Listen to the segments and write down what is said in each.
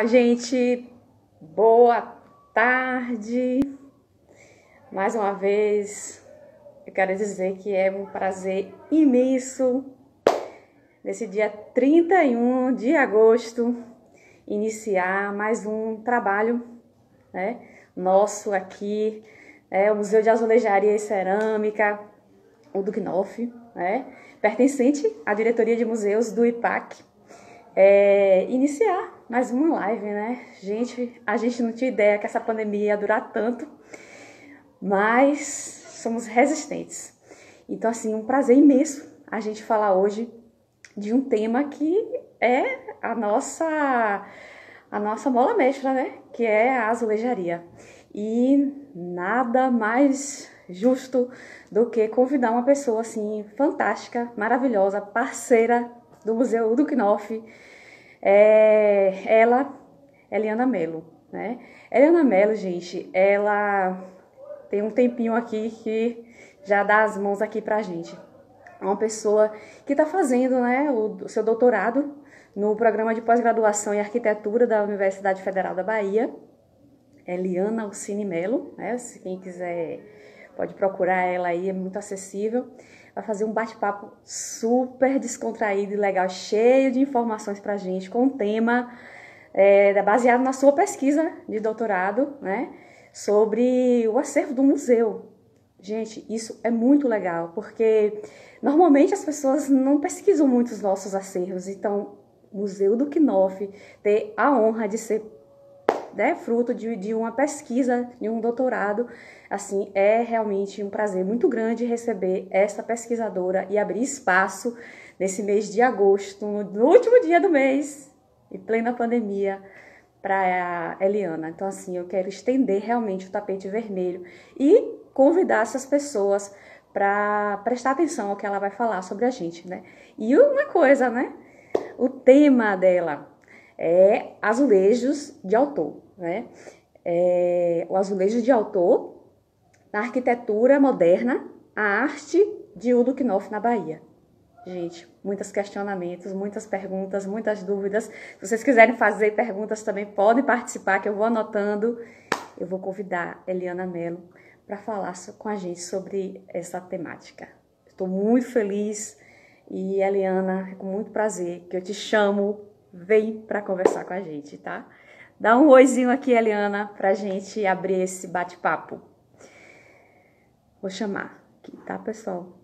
Gente, boa tarde. Mais uma vez, eu quero dizer que é um prazer imenso, nesse dia 31 de agosto, iniciar mais um trabalho, né, nosso aqui, o Museu de Azulejaria e Cerâmica, o Ducknoff, né, pertencente à diretoria de museus do IPAC. Iniciar mais uma live, né? Gente, a gente não tinha ideia que essa pandemia ia durar tanto, mas somos resistentes. Então, assim, um prazer imenso a gente falar hoje de um tema que é a nossa mola mestra, né? Que é a azulejaria. E nada mais justo do que convidar uma pessoa assim fantástica, maravilhosa, parceira do Museu Ducknoff, ela, Eliana Mello, né? Eliana Mello, gente, ela tem um tempinho aqui que já dá as mãos aqui pra gente. É uma pessoa que está fazendo, né, o seu doutorado no programa de pós-graduação em arquitetura da Universidade Federal da Bahia, Eliana Alcine Mello, né? Se quem quiser pode procurar ela aí, é muito acessível. Vai fazer um bate-papo super descontraído e legal, cheio de informações pra gente, com um tema baseado na sua pesquisa de doutorado, né? Sobre o acervo do museu. Gente, isso é muito legal, porque normalmente as pessoas não pesquisam muito os nossos acervos, então o Museu Ducknoff ter a honra de ser, né, fruto de uma pesquisa, de um doutorado, assim, é realmente um prazer muito grande receber essa pesquisadora e abrir espaço nesse mês de agosto, no último dia do mês, em plena pandemia, para a Eliana. Então, assim, eu quero estender realmente o tapete vermelho e convidar essas pessoas para prestar atenção ao que ela vai falar sobre a gente, né? E uma coisa, né? O tema dela é azulejos de autor, né? O azulejo de autor na arquitetura moderna, a arte de Udo Knoff na Bahia. Gente, muitos questionamentos, muitas perguntas, muitas dúvidas. Se vocês quiserem fazer perguntas também, podem participar, que eu vou anotando. Eu vou convidar Eliana Mello para falar com a gente sobre essa temática. Estou muito feliz e, Eliana, é com muito prazer que eu te chamo, vem para conversar com a gente, tá? Dá um oizinho aqui, Eliana, para a gente abrir esse bate-papo. Vou chamar aqui, tá, pessoal?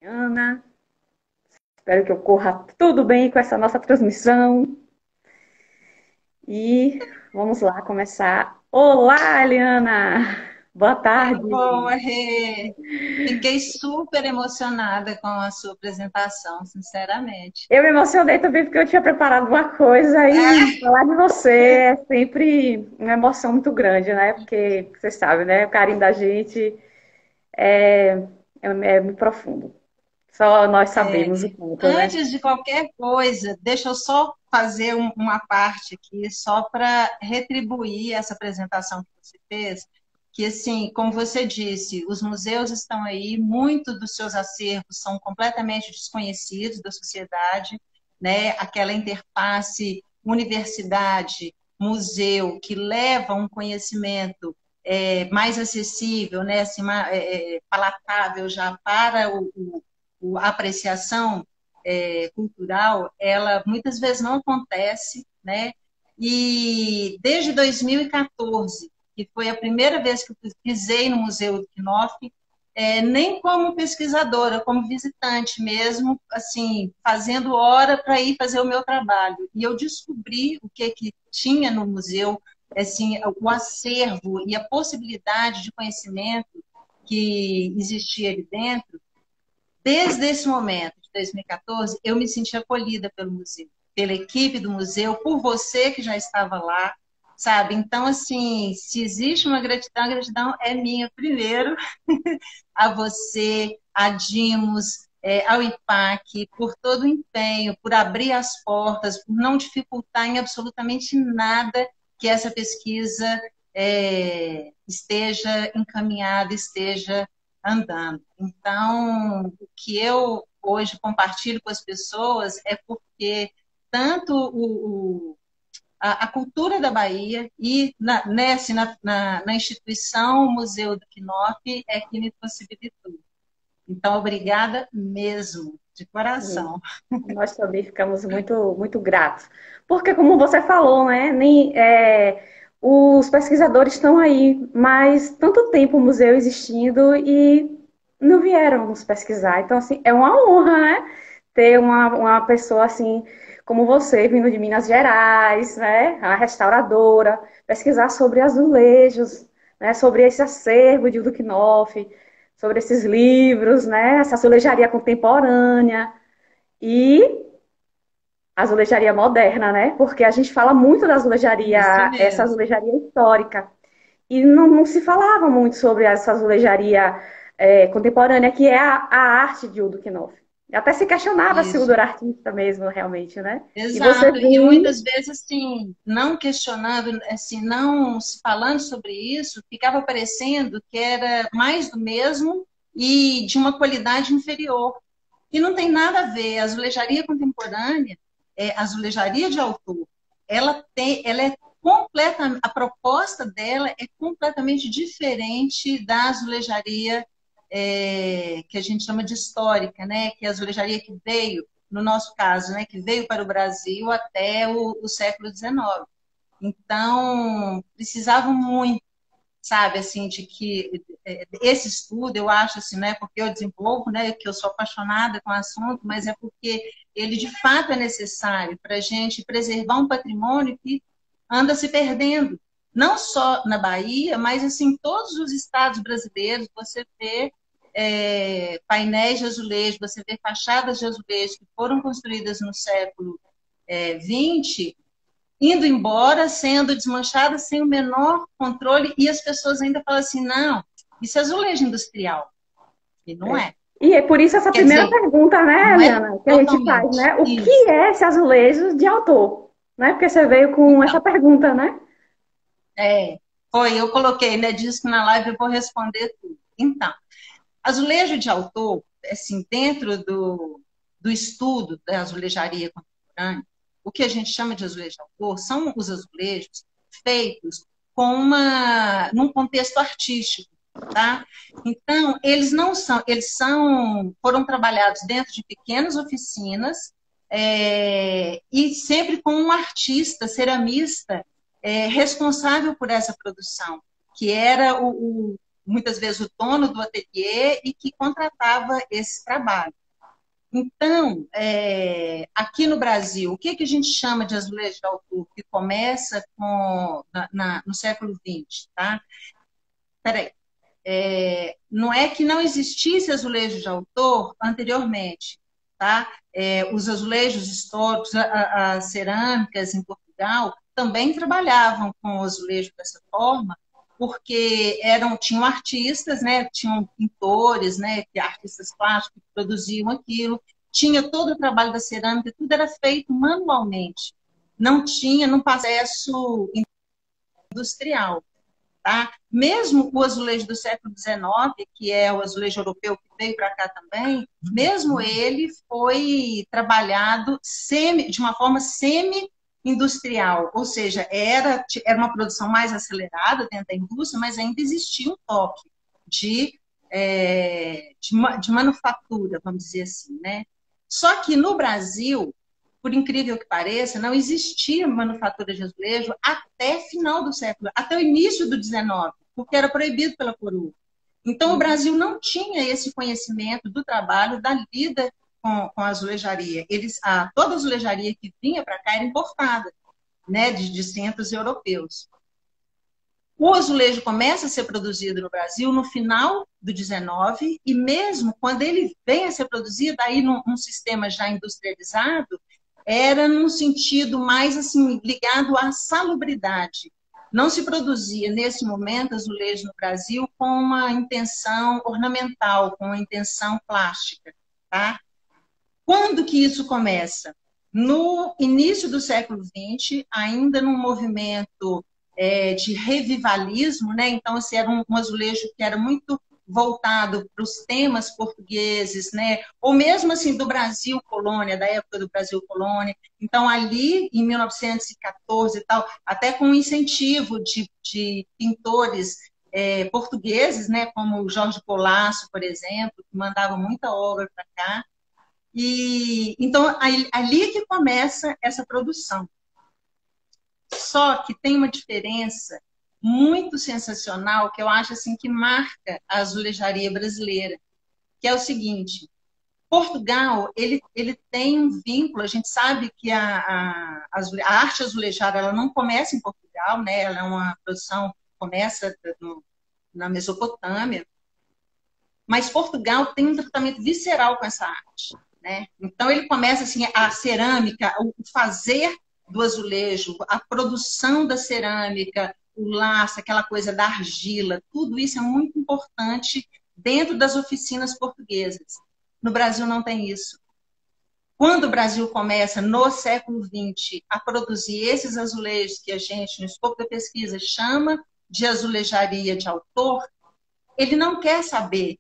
Ana, espero que ocorra tudo bem com essa nossa transmissão. E vamos lá começar. Olá, Eliana! Boa tarde! Boa, Rê. Fiquei super emocionada com a sua apresentação, sinceramente. Eu me emocionei também porque eu tinha preparado uma coisa e falar de você é sempre uma emoção muito grande, né? Porque você sabe, né? O carinho da gente é muito profundo. Só nós É, sabemos o quanto, né? antes de qualquer coisa, deixa eu só fazer uma parte aqui, só para retribuir essa apresentação que você fez, que assim, como você disse, os museus estão aí, muitos dos seus acervos são completamente desconhecidos da sociedade, né? Aquela interface universidade, museu, que leva um conhecimento mais acessível, né? Assim, palatável já para a apreciação cultural, ela muitas vezes não acontece, né? E desde 2014, que foi a primeira vez que eu pisei no Museu do Knoff, nem como pesquisadora, como visitante mesmo, assim, fazendo hora para ir fazer o meu trabalho. E eu descobri o que tinha no museu, assim, o acervo e a possibilidade de conhecimento que existia ali dentro. Desde esse momento, de 2014, eu me senti acolhida pelo museu, pela equipe do museu, por você que já estava lá, sabe? Então, assim, se existe uma gratidão, a gratidão é minha primeiro, a você, a Dimos, ao IPAC, por todo o empenho, por abrir as portas, por não dificultar em absolutamente nada que essa pesquisa esteja encaminhada, esteja andando. Então, o que eu hoje compartilho com as pessoas é porque tanto a cultura da Bahia e na instituição Museu do Kinoff é que me possibilitou. Então, obrigada mesmo, de coração. Nós também ficamos muito, muito gratos. Porque, como você falou, né, os pesquisadores estão aí, mas tanto tempo o museu existindo e não vieram nos pesquisar. Então, assim, é uma honra, né, ter uma pessoa assim como você, vindo de Minas Gerais, né, a restauradora, pesquisar sobre azulejos, né, sobre esse acervo de Udo Knopf, sobre esses livros, né, essa azulejaria contemporânea. E azulejaria moderna, né? Porque a gente fala muito da azulejaria, Isso essa mesmo. azulejaria histórica. E não se falava muito sobre essa azulejaria contemporânea, que é a arte de Udo Knopf. Até se questionava se o Udo Isso. era artista mesmo, realmente, né? E você Exato, e vem. muitas vezes, assim, não questionando, assim, não se falando sobre isso, ficava parecendo que era mais do mesmo e de uma qualidade inferior. E não tem nada a ver. A azulejaria contemporânea, a azulejaria de autor, ela é completa, a proposta dela é completamente diferente da azulejaria que a gente chama de histórica, né? Que é a azulejaria que veio, no nosso caso, né? Que veio para o Brasil até o século XIX. Então, precisavam muito, sabe, assim, de que esse estudo, eu acho, assim, não é porque eu desenvolvo, né, que eu sou apaixonada com o assunto, mas é porque ele, de fato, é necessário para a gente preservar um patrimônio que anda se perdendo, não só na Bahia, mas, assim, em todos os estados brasileiros, você vê painéis de azulejo, você vê fachadas de azulejo que foram construídas no século XX, indo embora, sendo desmanchada sem o menor controle, e as pessoas ainda falam assim, não, isso é azulejo industrial. E não É. é. E é por isso essa Quer primeira dizer, pergunta, né, não é Eliana, que a gente faz, totalmente né? O que isso. é esse azulejo de autor? Né? Porque você veio com essa Então, pergunta, né? eu coloquei, né, disse que na live eu vou responder tudo. Então, azulejo de autor, assim, dentro do estudo da azulejaria contemporânea, o que a gente chama de azulejo de autor são os azulejos feitos num contexto artístico, tá? Então, eles não são, foram trabalhados dentro de pequenas oficinas e sempre com um artista, ceramista, responsável por essa produção, que era muitas vezes o dono do ateliê e que contratava esse trabalho. Então, aqui no Brasil, o que a gente chama de azulejo de autor, que começa no século XX, tá? Peraí. Não é que não existisse azulejo de autor anteriormente, tá? Os azulejos históricos, as cerâmicas em Portugal também trabalhavam com o azulejo dessa forma, porque tinham artistas, né? Tinham pintores, né? Artistas plásticos que produziam aquilo, tinha todo o trabalho da cerâmica, tudo era feito manualmente, não tinha num processo industrial. Tá? Mesmo o azulejo do século XIX, que é o azulejo europeu que veio para cá também, mesmo ele foi trabalhado de uma forma semi-industrial, ou seja, era uma produção mais acelerada dentro da indústria, mas ainda existia um toque de manufatura, vamos dizer assim, né? Só que no Brasil, por incrível que pareça, não existia manufatura de azulejo até final do século, até o início do XIX, porque era proibido pela coroa. Então, o Brasil não tinha esse conhecimento do trabalho, da lida com a azulejaria. Toda a azulejaria que vinha para cá era importada, né, de centros europeus. O azulejo começa a ser produzido no Brasil no final do XIX, e mesmo quando ele vem a ser produzido, aí num sistema já industrializado, era num sentido mais assim ligado à salubridade. Não se produzia, nesse momento, azulejo no Brasil com uma intenção ornamental, com uma intenção plástica. Tá? Quando que isso começa? No início do século XX, ainda num movimento de revivalismo, né? Então, assim, era um azulejo que era muito voltado para os temas portugueses, né? Ou mesmo assim do Brasil colônia, da época do Brasil colônia. Então, ali, em 1914 e tal, até com um incentivo de pintores portugueses, né? Como o Jorge Colasso, por exemplo, que mandava muita obra para cá. E então, ali que começa essa produção. Só que tem uma diferença muito sensacional que eu acho assim que marca a azulejaria brasileira, que é o seguinte: Portugal ele tem um vínculo. A gente sabe que a arte azulejada ela não começa em Portugal, né? Ela é uma produção que começa na Mesopotâmia, mas Portugal tem um tratamento visceral com essa arte, né? Então ele começa assim a cerâmica, o fazer do azulejo, a produção da cerâmica, o laço, aquela coisa da argila, tudo isso é muito importante dentro das oficinas portuguesas. No Brasil não tem isso. Quando o Brasil começa, no século XX, a produzir esses azulejos que a gente, no escopo da pesquisa, chama de azulejaria de autor, ele não quer saber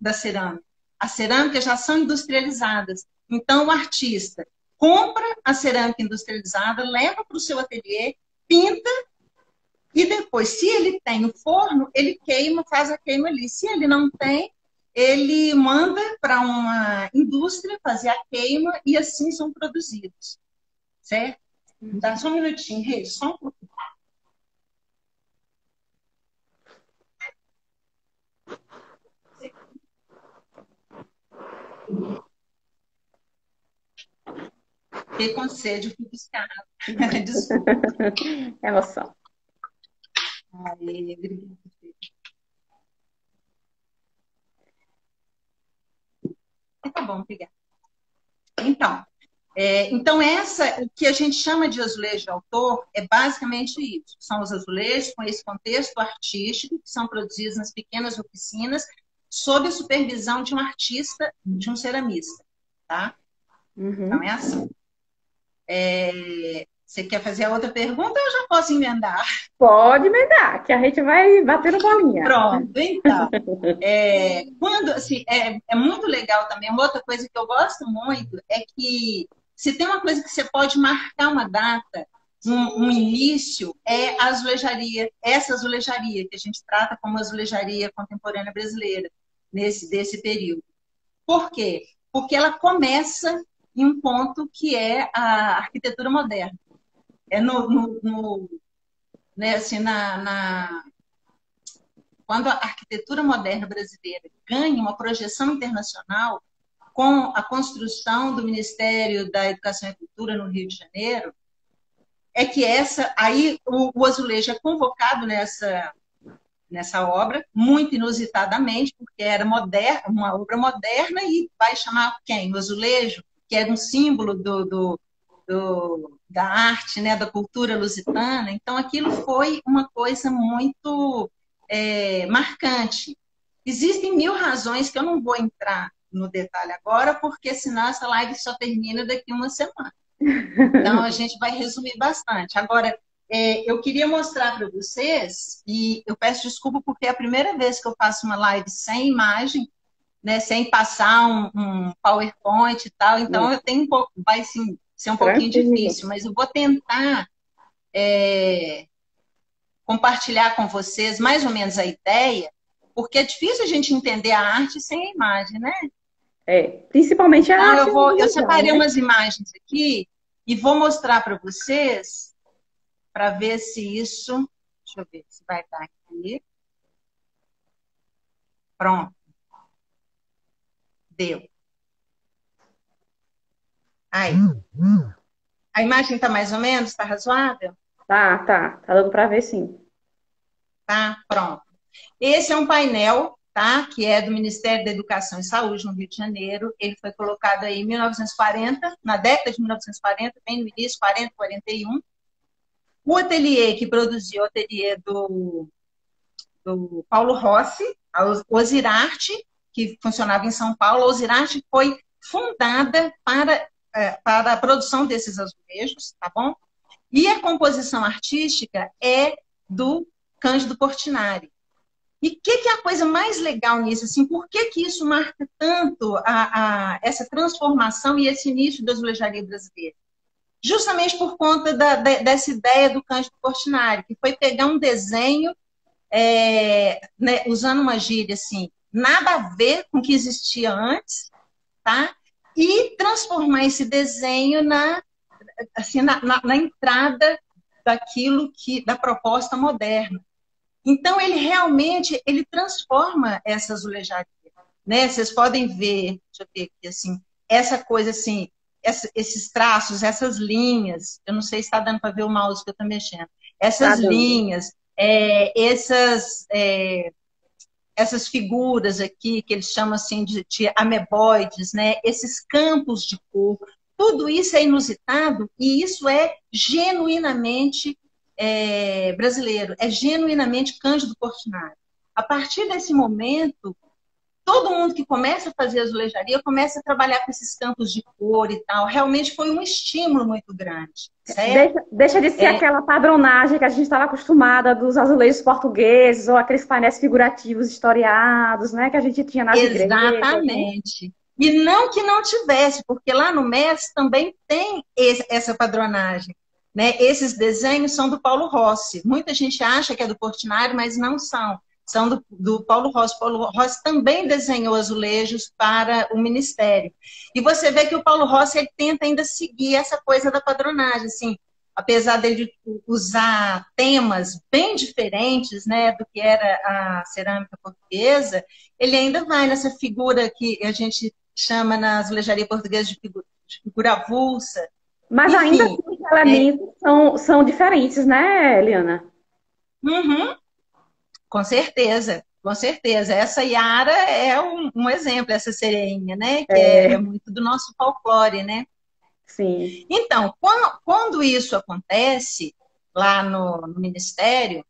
da cerâmica. As cerâmicas já são industrializadas. Então, o artista compra a cerâmica industrializada, leva para o seu ateliê, pinta, e depois, se ele tem o forno, ele queima, faz a queima ali. Se ele não tem, ele manda para uma indústria fazer a queima e assim são produzidos. Certo? Dá só um minutinho, Rei, só um pouquinho. Fiquei com sede, eu fui buscar. Desculpa. Emoção. Aí, tá bom, obrigada. Então, o que a gente chama de azulejo de autor é basicamente isso. São os azulejos com esse contexto artístico, que são produzidos nas pequenas oficinas, sob a supervisão de um artista, de um ceramista. Tá? Então, é assim. Você quer fazer a outra pergunta ou eu já posso emendar? Pode emendar, que a gente vai batendo bolinha. Pronto, então. É muito legal também. Uma outra coisa que eu gosto muito é que se tem uma coisa que você pode marcar uma data, um início, é a azulejaria, essa azulejaria que a gente trata como azulejaria contemporânea brasileira, desse período. Por quê? Porque ela começa em um ponto que é a arquitetura moderna. É né, assim, quando a arquitetura moderna brasileira ganha uma projeção internacional com a construção do Ministério da Educação e Cultura no Rio de Janeiro, é que aí o azulejo é convocado nessa obra, muito inusitadamente, porque era uma obra moderna e vai chamar quem? O azulejo, que era um símbolo da arte, né, da cultura lusitana. Então, aquilo foi uma coisa muito marcante. Existem 1000 razões que eu não vou entrar no detalhe agora, porque senão essa live só termina daqui uma semana. Então, a gente vai resumir bastante. Agora, eu queria mostrar para vocês, e eu peço desculpa porque é a primeira vez que eu faço uma live sem imagem, né, sem passar um PowerPoint e tal, então eu tenho vai sim, ser um pouquinho difícil, mas eu vou tentar compartilhar com vocês mais ou menos a ideia, porque é difícil a gente entender a arte sem a imagem, né? Principalmente a arte. Eu separei umas imagens aqui e vou mostrar para vocês, para ver se isso... Deixa eu ver se vai estar aqui. Pronto. Deu. Aí. A imagem está mais ou menos? Está razoável? Tá. Tá dando para ver, sim. Tá, pronto. Esse é um painel, tá? Que é do Ministério da Educação e Saúde, no Rio de Janeiro. Ele foi colocado aí em 1940, na década de 1940, bem no início, 40, 41. O ateliê que produziu, o ateliê do Paulo Rossi, a Ozirarte, que funcionava em São Paulo. A Ozirarte foi fundada para a produção desses azulejos, tá bom? E a composição artística é do Cândido Portinari. E o que é a coisa mais legal nisso? Assim, por que isso marca tanto essa transformação e esse início da azulejaria brasileira? Justamente por conta dessa ideia do Cândido Portinari, que foi pegar um desenho, né, usando uma gíria assim, nada a ver com o que existia antes, tá? E transformar esse desenho assim, na entrada daquilo da proposta moderna. Então, ele realmente transforma essa azulejaria. Né? Vocês podem ver, deixa eu ver aqui, assim, essa coisa assim, esses traços, essas linhas, eu não sei se está dando para ver o mouse que eu estou mexendo, essas Tá dando. linhas, essas figuras aqui, que eles chamam assim de ameboides, né? Esses campos de cor, tudo isso é inusitado e isso é genuinamente brasileiro, é genuinamente Cândido Portinari. A partir desse momento, todo mundo que começa a fazer azulejaria começa a trabalhar com esses campos de cor e tal. Realmente foi um estímulo muito grande, certo? Deixa de ser aquela padronagem que a gente estava acostumada dos azulejos portugueses ou aqueles painéis figurativos historiados, né, que a gente tinha nas igrejas, né? Exatamente. E não que não tivesse, porque lá no MES também tem essa padronagem. Né? Esses desenhos são do Paulo Rossi. Muita gente acha que é do Portinari, mas não são. São do Paulo Rossi. Paulo Rossi também desenhou azulejos para o Ministério. E você vê que o Paulo Rossi ele tenta ainda seguir essa coisa da padronagem. Assim, apesar dele usar temas bem diferentes, né, do que era a cerâmica portuguesa, ele ainda vai nessa figura que a gente chama na azulejaria portuguesa de figura avulsa. Mas ainda assim, Enfim, os elementos são diferentes, né, Eliana? uhum, com certeza, com certeza. Essa Yara é um exemplo, essa sereinha, né? Que é É, muito do nosso folclore, né? sim. Então, quando isso acontece lá no Ministério,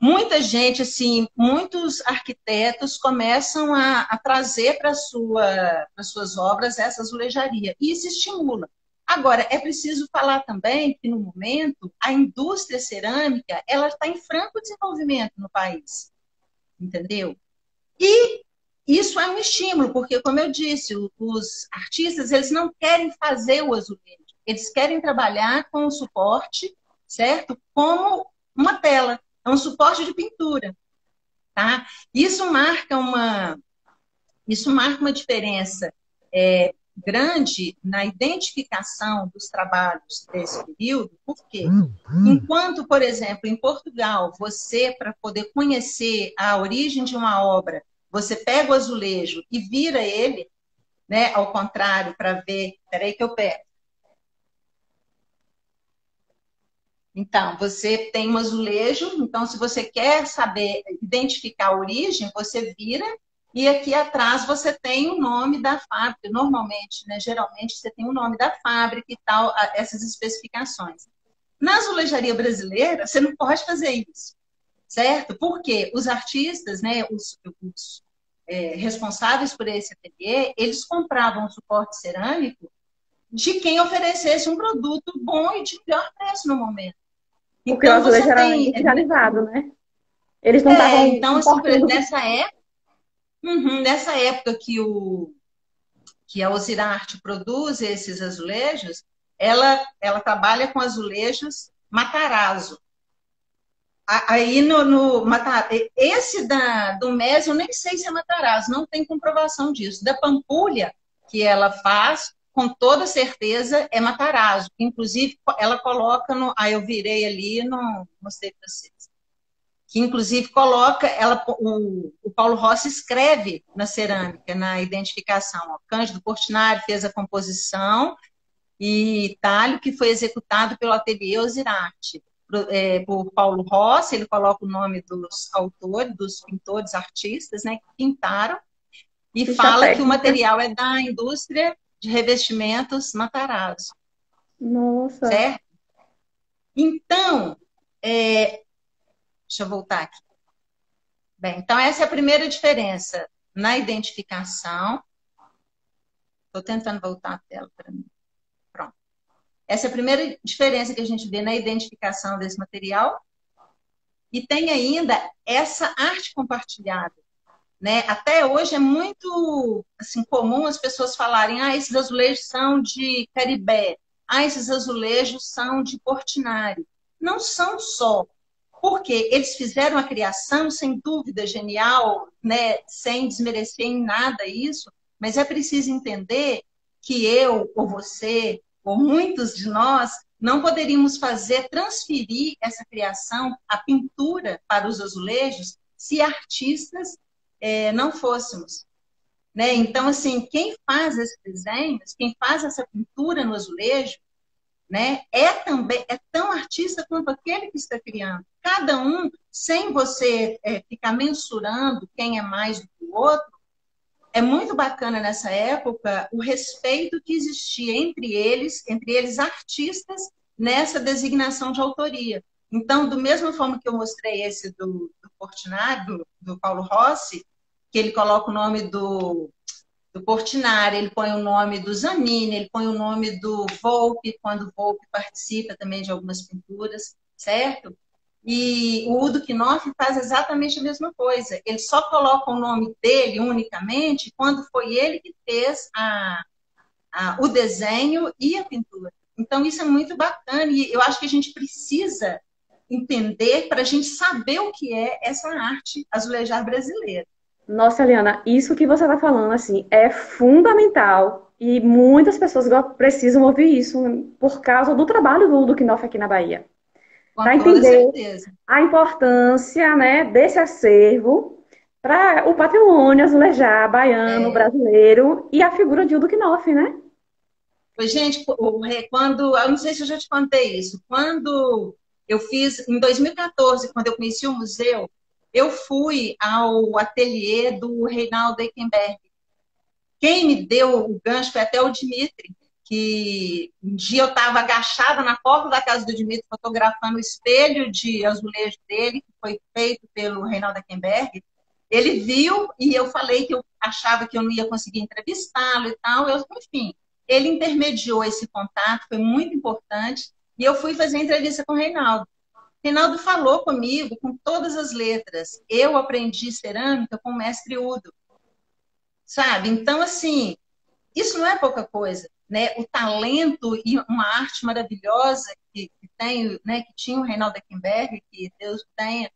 muita gente, assim, muitos arquitetos começam a trazer para suas obras essa azulejaria. E isso estimula. Agora, é preciso falar também que, no momento, a indústria cerâmica ela está em franco desenvolvimento no país, entendeu? E isso é um estímulo, porque, como eu disse, os artistas eles não querem fazer o azulejo, eles querem trabalhar com o suporte, certo? Como uma tela, é um suporte de pintura, tá? Isso marca uma diferença grande na identificação dos trabalhos desse período, por quê? Enquanto, por exemplo, em Portugal, você, para poder conhecer a origem de uma obra, você pega o azulejo e vira ele, né, ao contrário, para ver. Espera aí que eu pego. Então, você tem um azulejo, então, se você quer saber, identificar a origem, você vira, e aqui atrás você tem o nome da fábrica. Normalmente, né, geralmente, você tem o nome da fábrica e tal, essas especificações. Na azulejaria brasileira, você não pode fazer isso, certo? Porque os artistas, né, os responsáveis por esse ateliê, eles compravam suporte cerâmico de quem oferecesse um produto bom e de melhor preço no momento. Porque o Então, azulejo você era tem. industrializado, né? Eles não estavam Então, assim, importando. nessa época que a Osirarte produz esses azulejos, ela trabalha com azulejos Matarazzo. Aí esse do MES, eu nem sei se é Matarazzo, não tem comprovação disso. Da Pampulha, que ela faz, com toda certeza é Matarazzo. Inclusive, ela coloca eu virei ali, não mostrei para vocês. Que inclusive coloca, o Paulo Rossi escreve na cerâmica, na identificação. Ó, Cândido Portinari fez a composição e talho que foi executado pelo ateliê Osirarte. Por Paulo Rossi, ele coloca o nome dos autores, dos pintores, artistas, né, que pintaram, e Ficha fala que o técnica. material é da indústria de revestimentos Matarazzo, Nossa. certo? Então, deixa eu voltar aqui. Bem, então essa é a primeira diferença na identificação. Estou tentando voltar a tela para mim. Pronto. Essa é a primeira diferença que a gente vê na identificação desse material. E tem ainda essa arte compartilhada, né? Até hoje é muito assim, comum as pessoas falarem: ah, esses azulejos são de Caribé, ah, esses azulejos são de Portinari. Não são só, porque eles fizeram a criação, sem dúvida, genial, né? Sem desmerecer em nada isso, mas é preciso entender que eu, ou você, ou muitos de nós, não poderíamos fazer, transferir essa criação, a pintura para os azulejos, se artistas não fôssemos. Né? Então, assim, quem faz esses desenhos, quem faz essa pintura no azulejo, né, é tão artista quanto aquele que está criando. Cada um, sem você ficar mensurando quem é mais do que o outro, é muito bacana nessa época o respeito que existia entre eles artistas, nessa designação de autoria. Então, do mesma forma que eu mostrei esse do Portinari, do Paulo Rossi, que ele coloca o nome do Portinari, ele põe o nome do Zanini, ele põe o nome do Volpe, quando o Volpe participa também de algumas pinturas, certo? E o Udo Knopf faz exatamente a mesma coisa. Ele só coloca o nome dele unicamente quando foi ele que fez o desenho e a pintura. Então, isso é muito bacana e eu acho que a gente precisa entender para a gente saber o que é essa arte azulejar brasileira. Nossa, Eliana, isso que você está falando, assim, é fundamental e muitas pessoas precisam ouvir isso por causa do trabalho do Knopf aqui na Bahia. Com Para toda entender certeza. a importância, né, desse acervo para o patrimônio azulejar baiano, brasileiro e a figura de Udo Knopf, né? Gente, quando, eu não sei se eu já te contei isso, quando eu fiz, em 2014, quando eu conheci o museu, eu fui ao ateliê do Reinaldo Eckenberg. Quem me deu o gancho foi até o Dimitri, que um dia eu estava agachada na porta da casa do Dimitri, fotografando o espelho de azulejo dele, que foi feito pelo Reinaldo Eckenberg. Ele viu e eu falei que eu achava que eu não ia conseguir entrevistá-lo e tal. Enfim, ele intermediou esse contato, foi muito importante. E eu fui fazer entrevista com o Reinaldo. Reinaldo falou comigo com todas as letras. Eu aprendi cerâmica com o mestre Udo, sabe? Então, assim, isso não é pouca coisa, né? O talento e uma arte maravilhosa que tem, né? Que tinha o Reinaldo Eckenberg, que Deus tenha,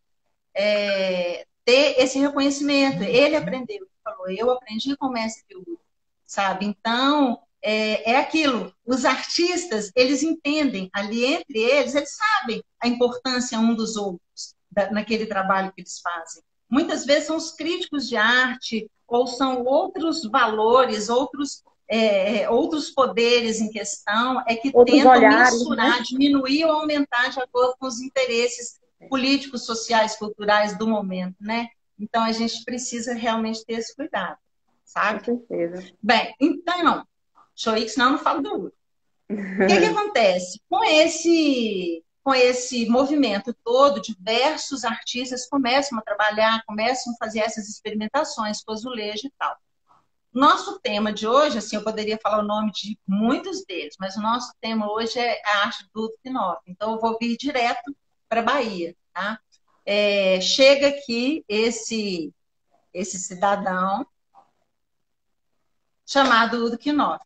ter esse reconhecimento. Ele aprendeu, ele falou, eu aprendi com o mestre Hugo, sabe? Então, é aquilo. Os artistas, eles entendem, ali entre eles sabem a importância um dos outros, naquele trabalho que eles fazem. Muitas vezes são os críticos de arte, ou são outros valores, outros poderes em questão, que Outros tentam olhares, mensurar, né? diminuir ou aumentar de acordo com os interesses políticos, sociais, culturais do momento, né? Então, a gente precisa realmente ter esse cuidado, Com sabe? certeza. Bem, então, deixa eu ir, senão eu não falo do Udo. O que acontece? Com esse movimento todo, diversos artistas começam a trabalhar, começam a fazer essas experimentações com azulejo e tal. Nosso tema de hoje, assim, eu poderia falar o nome de muitos deles, mas o nosso tema hoje é a arte do Knopf. Então, eu vou vir direto para a Bahia, tá? Chega aqui esse cidadão chamado Udo Knopf,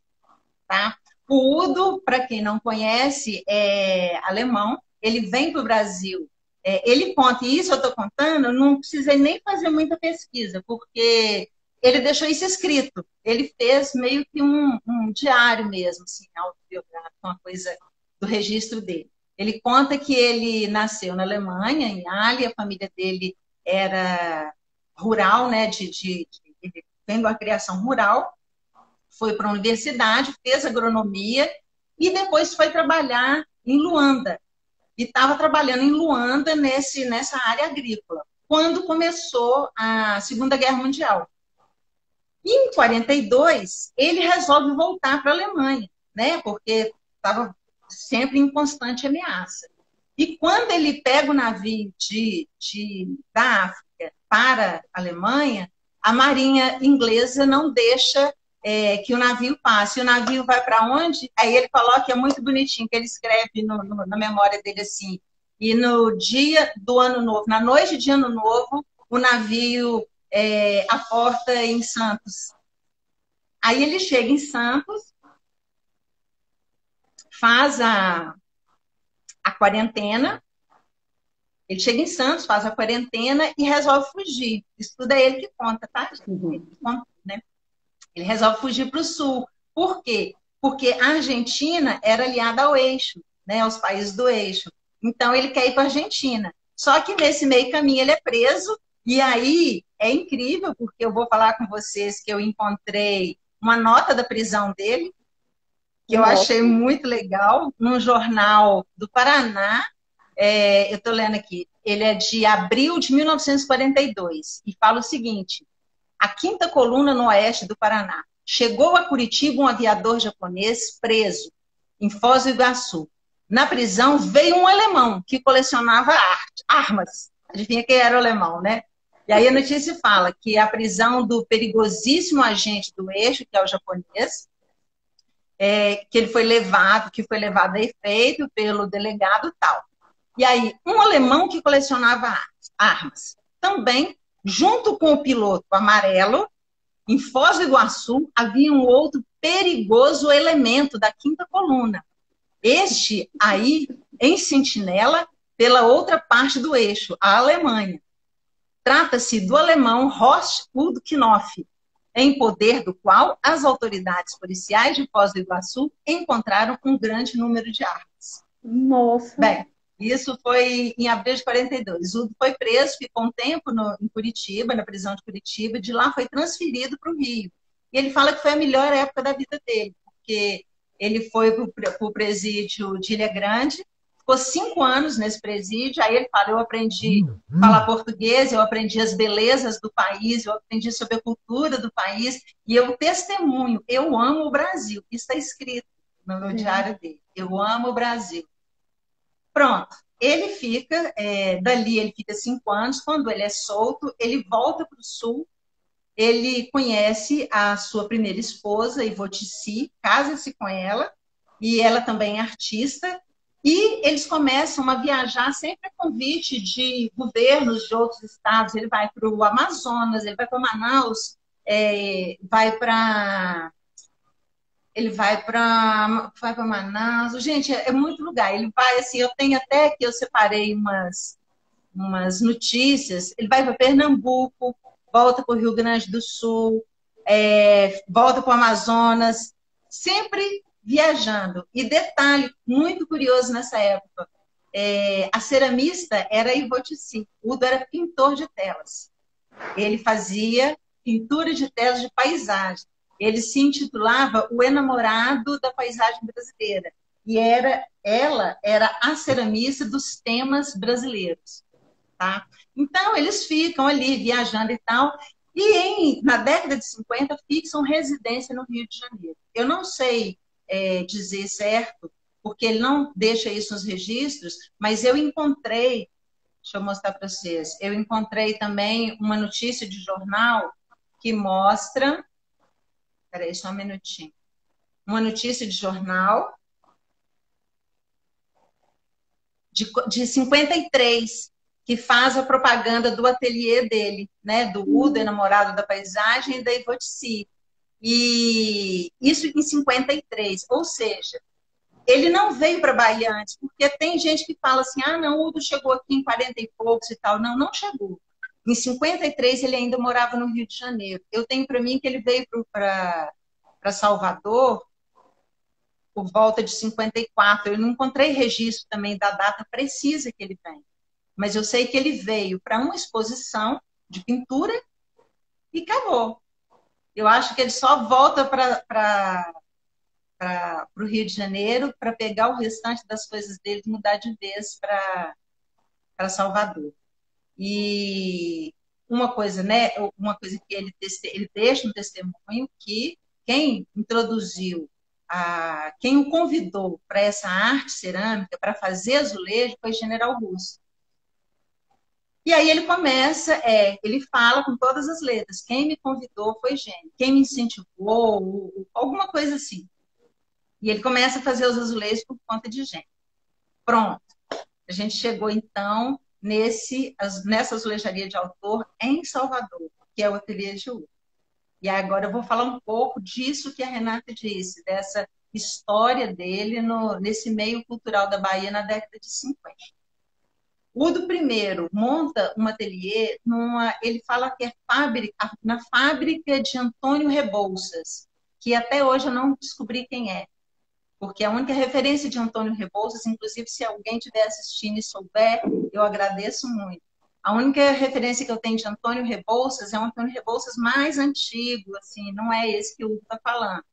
tá? O Udo, para quem não conhece, é alemão. Ele vem para o Brasil. Ele conta, e isso eu estou contando, não precisei nem fazer muita pesquisa, porque ele deixou isso escrito. Ele fez meio que um diário mesmo, assim, autobiográfico, uma coisa do registro dele. Ele conta que ele nasceu na Alemanha, em Halle, a família dele era rural, né, ele vem de uma criação rural, foi para a universidade, fez agronomia e depois foi trabalhar em Luanda. E estava trabalhando em Luanda nessa área agrícola, quando começou a Segunda Guerra Mundial. E em 42, ele resolve voltar para a Alemanha, né? Porque estava sempre em constante ameaça. E quando ele pega o navio da África para a Alemanha, a marinha inglesa não deixa que o navio passa. E o navio vai para onde? Aí ele coloca, é muito bonitinho, que ele escreve na memória dele assim, e no dia do Ano Novo, na noite de Ano Novo, o navio aporta em Santos. Aí ele chega em Santos, faz a quarentena, ele chega em Santos, faz a quarentena e resolve fugir. Isso tudo é ele que conta, tá, gente? Ele Uhum. que conta, né? Ele resolve fugir para o sul. Por quê? Porque a Argentina era aliada ao eixo, né, aos países do eixo. Então ele quer ir para a Argentina. Só que nesse meio caminho ele é preso, e aí é incrível, porque eu vou falar com vocês que eu encontrei uma nota da prisão dele, que eu achei Nossa. muito legal, num jornal do Paraná. Eu estou lendo aqui, ele é de abril de 1942, e fala o seguinte: a quinta coluna no oeste do Paraná. Chegou a Curitiba um aviador japonês preso em Foz do Iguaçu. Na prisão veio um alemão que colecionava armas. Adivinha quem era o alemão, né? E aí a notícia fala que a prisão do perigosíssimo agente do eixo, que é o japonês, que foi levado a efeito pelo delegado tal. E aí, um alemão que colecionava armas. Também, junto com o piloto amarelo, em Foz do Iguaçu, havia um outro perigoso elemento da quinta coluna. Este aí, em sentinela, pela outra parte do eixo, a Alemanha. Trata-se do alemão Horst Udknoff, em poder do qual as autoridades policiais de Foz do Iguaçu encontraram um grande número de armas. Nossa. Bem, isso foi em abril de 42. O Udo foi preso, ficou um tempo em Curitiba, na prisão de Curitiba, de lá foi transferido para o Rio. E ele fala que foi a melhor época da vida dele, porque ele foi para o presídio de Ilha Grande, ficou 5 anos nesse presídio, aí ele fala, eu aprendi a falar português, eu aprendi as belezas do país, eu aprendi sobre a cultura do país, e eu testemunho, eu amo o Brasil. Isso está escrito no diário dele, eu amo o Brasil. Pronto. Ele fica, dali ele fica 5 anos, quando ele é solto, ele volta para o sul, ele conhece a sua primeira esposa, Ivotici, casa-se com ela, e ela também é artista, e eles começam a viajar sempre a convite de governos de outros estados. Ele vai para o Amazonas, ele vai para Manaus, vai para Manaus. Gente, é muito lugar. Ele vai, assim, eu tenho até que eu separei umas notícias. Ele vai para Pernambuco, volta para o Rio Grande do Sul, volta para o Amazonas, sempre viajando. E detalhe muito curioso nessa época, a ceramista era Ivotici, o Udo era pintor de telas. Ele fazia pintura de telas de paisagem. Ele se intitulava O Enamorado da Paisagem Brasileira. E ela era a ceramista dos temas brasileiros. Tá? Então, eles ficam ali viajando e tal. E na década de 50, fixam residência no Rio de Janeiro. Eu não sei dizer certo, porque ele não deixa isso nos registros, mas eu encontrei, deixa eu mostrar para vocês, eu encontrei também uma notícia de jornal que mostra. Peraí, só um minutinho. Uma notícia de jornal de 53, que faz a propaganda do ateliê dele, né? Do Udo, enamorado da paisagem, e da Ivotici. E isso em 53. Ou seja, ele não veio para Bahia antes, porque tem gente que fala assim, ah, não, o Udo chegou aqui em 40 e poucos e tal. Não, não chegou. Em 53, ele ainda morava no Rio de Janeiro. Eu tenho para mim que ele veio para Salvador por volta de 54. Eu não encontrei registro também da data precisa que ele vem. Mas eu sei que ele veio para uma exposição de pintura e acabou. Eu acho que ele só volta para o Rio de Janeiro para pegar o restante das coisas dele e mudar de vez para Salvador. E uma coisa, né? Uma coisa que ele deixa um testemunho que quem introduziu, quem o convidou para essa arte cerâmica, para fazer azulejo, foi General Russo. E aí ele começa, ele fala com todas as letras. Quem me convidou foi Gênio. Quem me incentivou, alguma coisa assim. E ele começa a fazer os azulejos por conta de Gênio. Pronto. A gente chegou, então, nessa azulejaria de autor em Salvador, que é o Ateliê de Udo. E agora eu vou falar um pouco disso que a Renata disse, dessa história dele nesse meio cultural da Bahia na década de 50. Udo primeiro monta um ateliê, ele fala que é na fábrica de Antônio Rebouças, que até hoje eu não descobri quem é, porque a única referência de Antônio Rebouças, inclusive se alguém estiver assistindo e souber, eu agradeço muito. A única referência que eu tenho de Antônio Rebouças é um Antônio Rebouças mais antigo, assim, não é esse que o Udo está falando.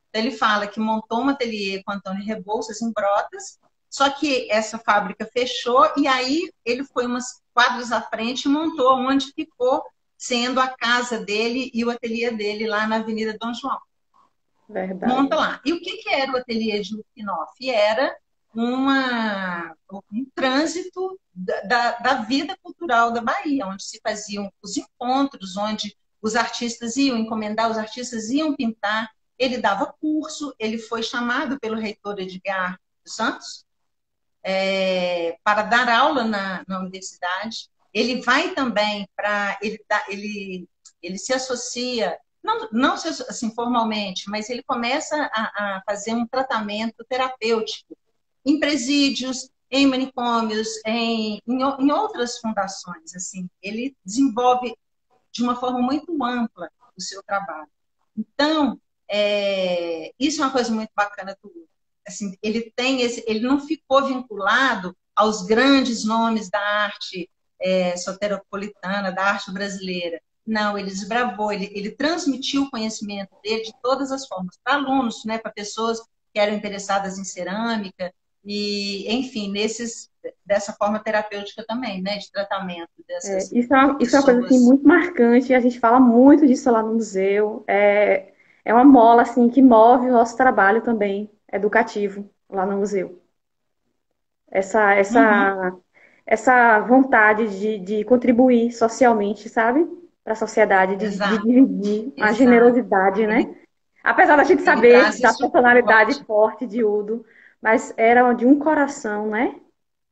Então, ele fala que montou um ateliê com Antônio Rebouças em Brotas, só que essa fábrica fechou e aí ele foi umas quadras à frente e montou onde ficou sendo a casa dele e o ateliê dele lá na Avenida Dom João. Verdade. Monta lá. E o que era o ateliê de Lucknoff? Era um trânsito da vida cultural da Bahia, onde se faziam os encontros, onde os artistas iam encomendar, os artistas iam pintar. Ele dava curso, ele foi chamado pelo reitor Edgar dos Santos para dar aula na universidade. Ele vai também para... Ele se associa, não assim, formalmente, mas ele começa a fazer um tratamento terapêutico em presídios, em manicômios, em outras fundações. Assim, ele desenvolve de uma forma muito ampla o seu trabalho. Então, isso é uma coisa muito bacana do Udo. Assim, ele não ficou vinculado aos grandes nomes da arte soteropolitana, da arte brasileira. Não, ele desbravou, ele transmitiu o conhecimento dele de todas as formas, para alunos, né, para pessoas que eram interessadas em cerâmica, e, enfim, dessa forma terapêutica também, né, de tratamento dessas Isso é uma coisa assim, pessoas. muito marcante, a gente fala muito disso lá no museu. É uma mola assim, que move o nosso trabalho também educativo lá no museu. Essa, Uhum, essa, essa vontade de contribuir socialmente, sabe? Para a sociedade, de exato, dividir, a exato. generosidade, Ele, né? Apesar da gente ele saber traz da isso personalidade forte. forte de Udo, mas era de um coração, né?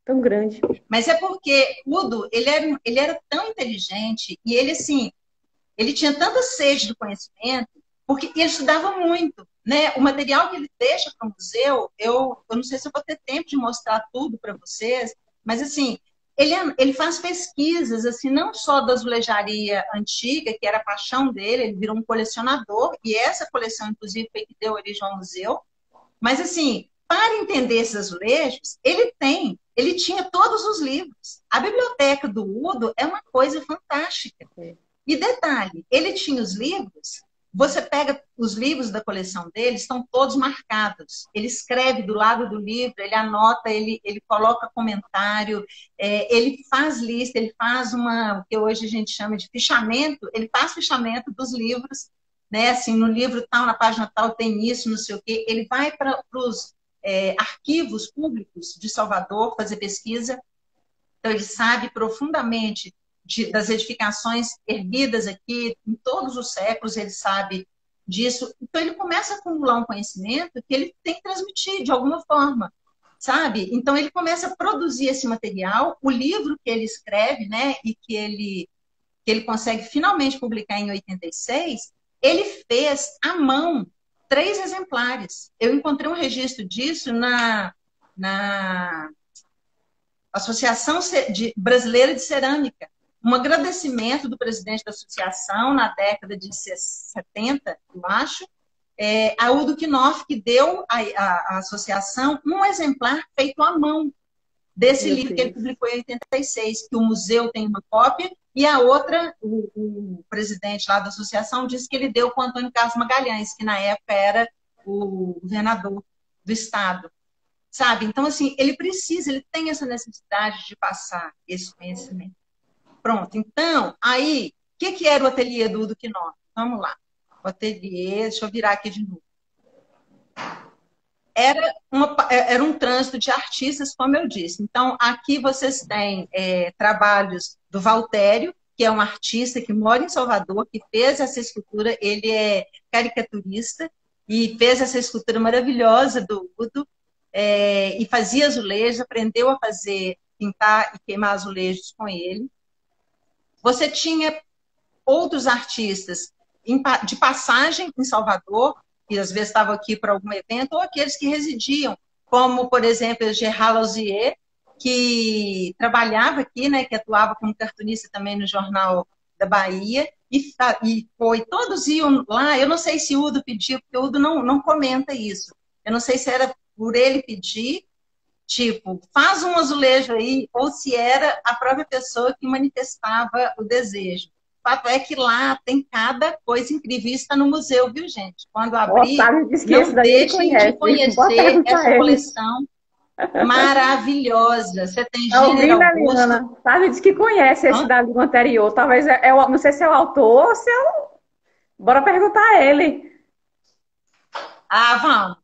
Tão grande. Mas é porque Udo, ele era tão inteligente e ele, assim, ele tinha tanta sede do conhecimento, porque ele estudava muito, né? O material que ele deixa para o museu, eu não sei se eu vou ter tempo de mostrar tudo para vocês, mas, assim, ele faz pesquisas, assim, não só da azulejaria antiga, que era a paixão dele, ele virou um colecionador, e essa coleção, inclusive, foi que deu origem ao museu, mas, assim, para entender esses azulejos, ele tinha todos os livros. A biblioteca do Udo é uma coisa fantástica. E detalhe, ele tinha os livros, você pega os livros da coleção dele, estão todos marcados. Ele escreve do lado do livro, ele anota, ele coloca comentário, ele faz lista, ele faz o que hoje a gente chama de fichamento, ele faz fichamento dos livros, né? Assim, no livro tal, na página tal, tem isso, não sei o quê. Ele vai para os arquivos públicos de Salvador fazer pesquisa, então ele sabe profundamente das edificações erguidas aqui em todos os séculos, ele sabe disso. Então ele começa a acumular um conhecimento que ele tem que transmitir de alguma forma, sabe? Então ele começa a produzir esse material, o livro que ele escreve, né, e que ele consegue finalmente publicar em 86, ele fez à mão 3 exemplares. Eu encontrei um registro disso na Associação Brasileira de Cerâmica. Um agradecimento do presidente da associação na década de 70, eu acho, a Udo Knoff, que deu à associação um exemplar feito à mão desse Meu livro que ele Deus. publicou em 86, que o museu tem uma cópia, e a outra, o presidente lá da associação, disse que ele deu com o Antônio Carlos Magalhães, que na época era o governador do estado. Sabe? Então, assim, ele tem essa necessidade de passar esse conhecimento. Pronto. Então, aí, o que era o ateliê do Udo Knoff? Vamos lá. O ateliê, deixa eu virar aqui de novo. era um trânsito de artistas, como eu disse. Então, aqui vocês têm trabalhos do Valtério, que é um artista que mora em Salvador, que fez essa escultura, ele é caricaturista, e fez essa escultura maravilhosa do Udo, e fazia azulejos, aprendeu a fazer, pintar e queimar azulejos com ele. Você tinha outros artistas de passagem em Salvador, que às vezes estavam aqui para algum evento, ou aqueles que residiam, como, por exemplo, o Gerard Lausier, que trabalhava aqui, né, que atuava como cartunista também no Jornal da Bahia, todos iam lá. Eu não sei se o Udo pediu, porque o Udo não comenta isso. Eu não sei se era por ele pedir, tipo, faz um azulejo aí, ou se era a própria pessoa que manifestava o desejo. O fato é que lá tem cada coisa incrível. Isso está no museu, viu, gente? Quando abrir, Otávio disse que esse não daí ele deixem de conhece. Boa conhecer pergunta essa a ele. coleção maravilhosa. Você tem Tá Gênero ouvindo, Augusto. Eliana? Otávio disse que conhece esse Hã? da língua anterior. Talvez, não sei se é o autor ou se é o... Bora perguntar a ele. Ah, vamos.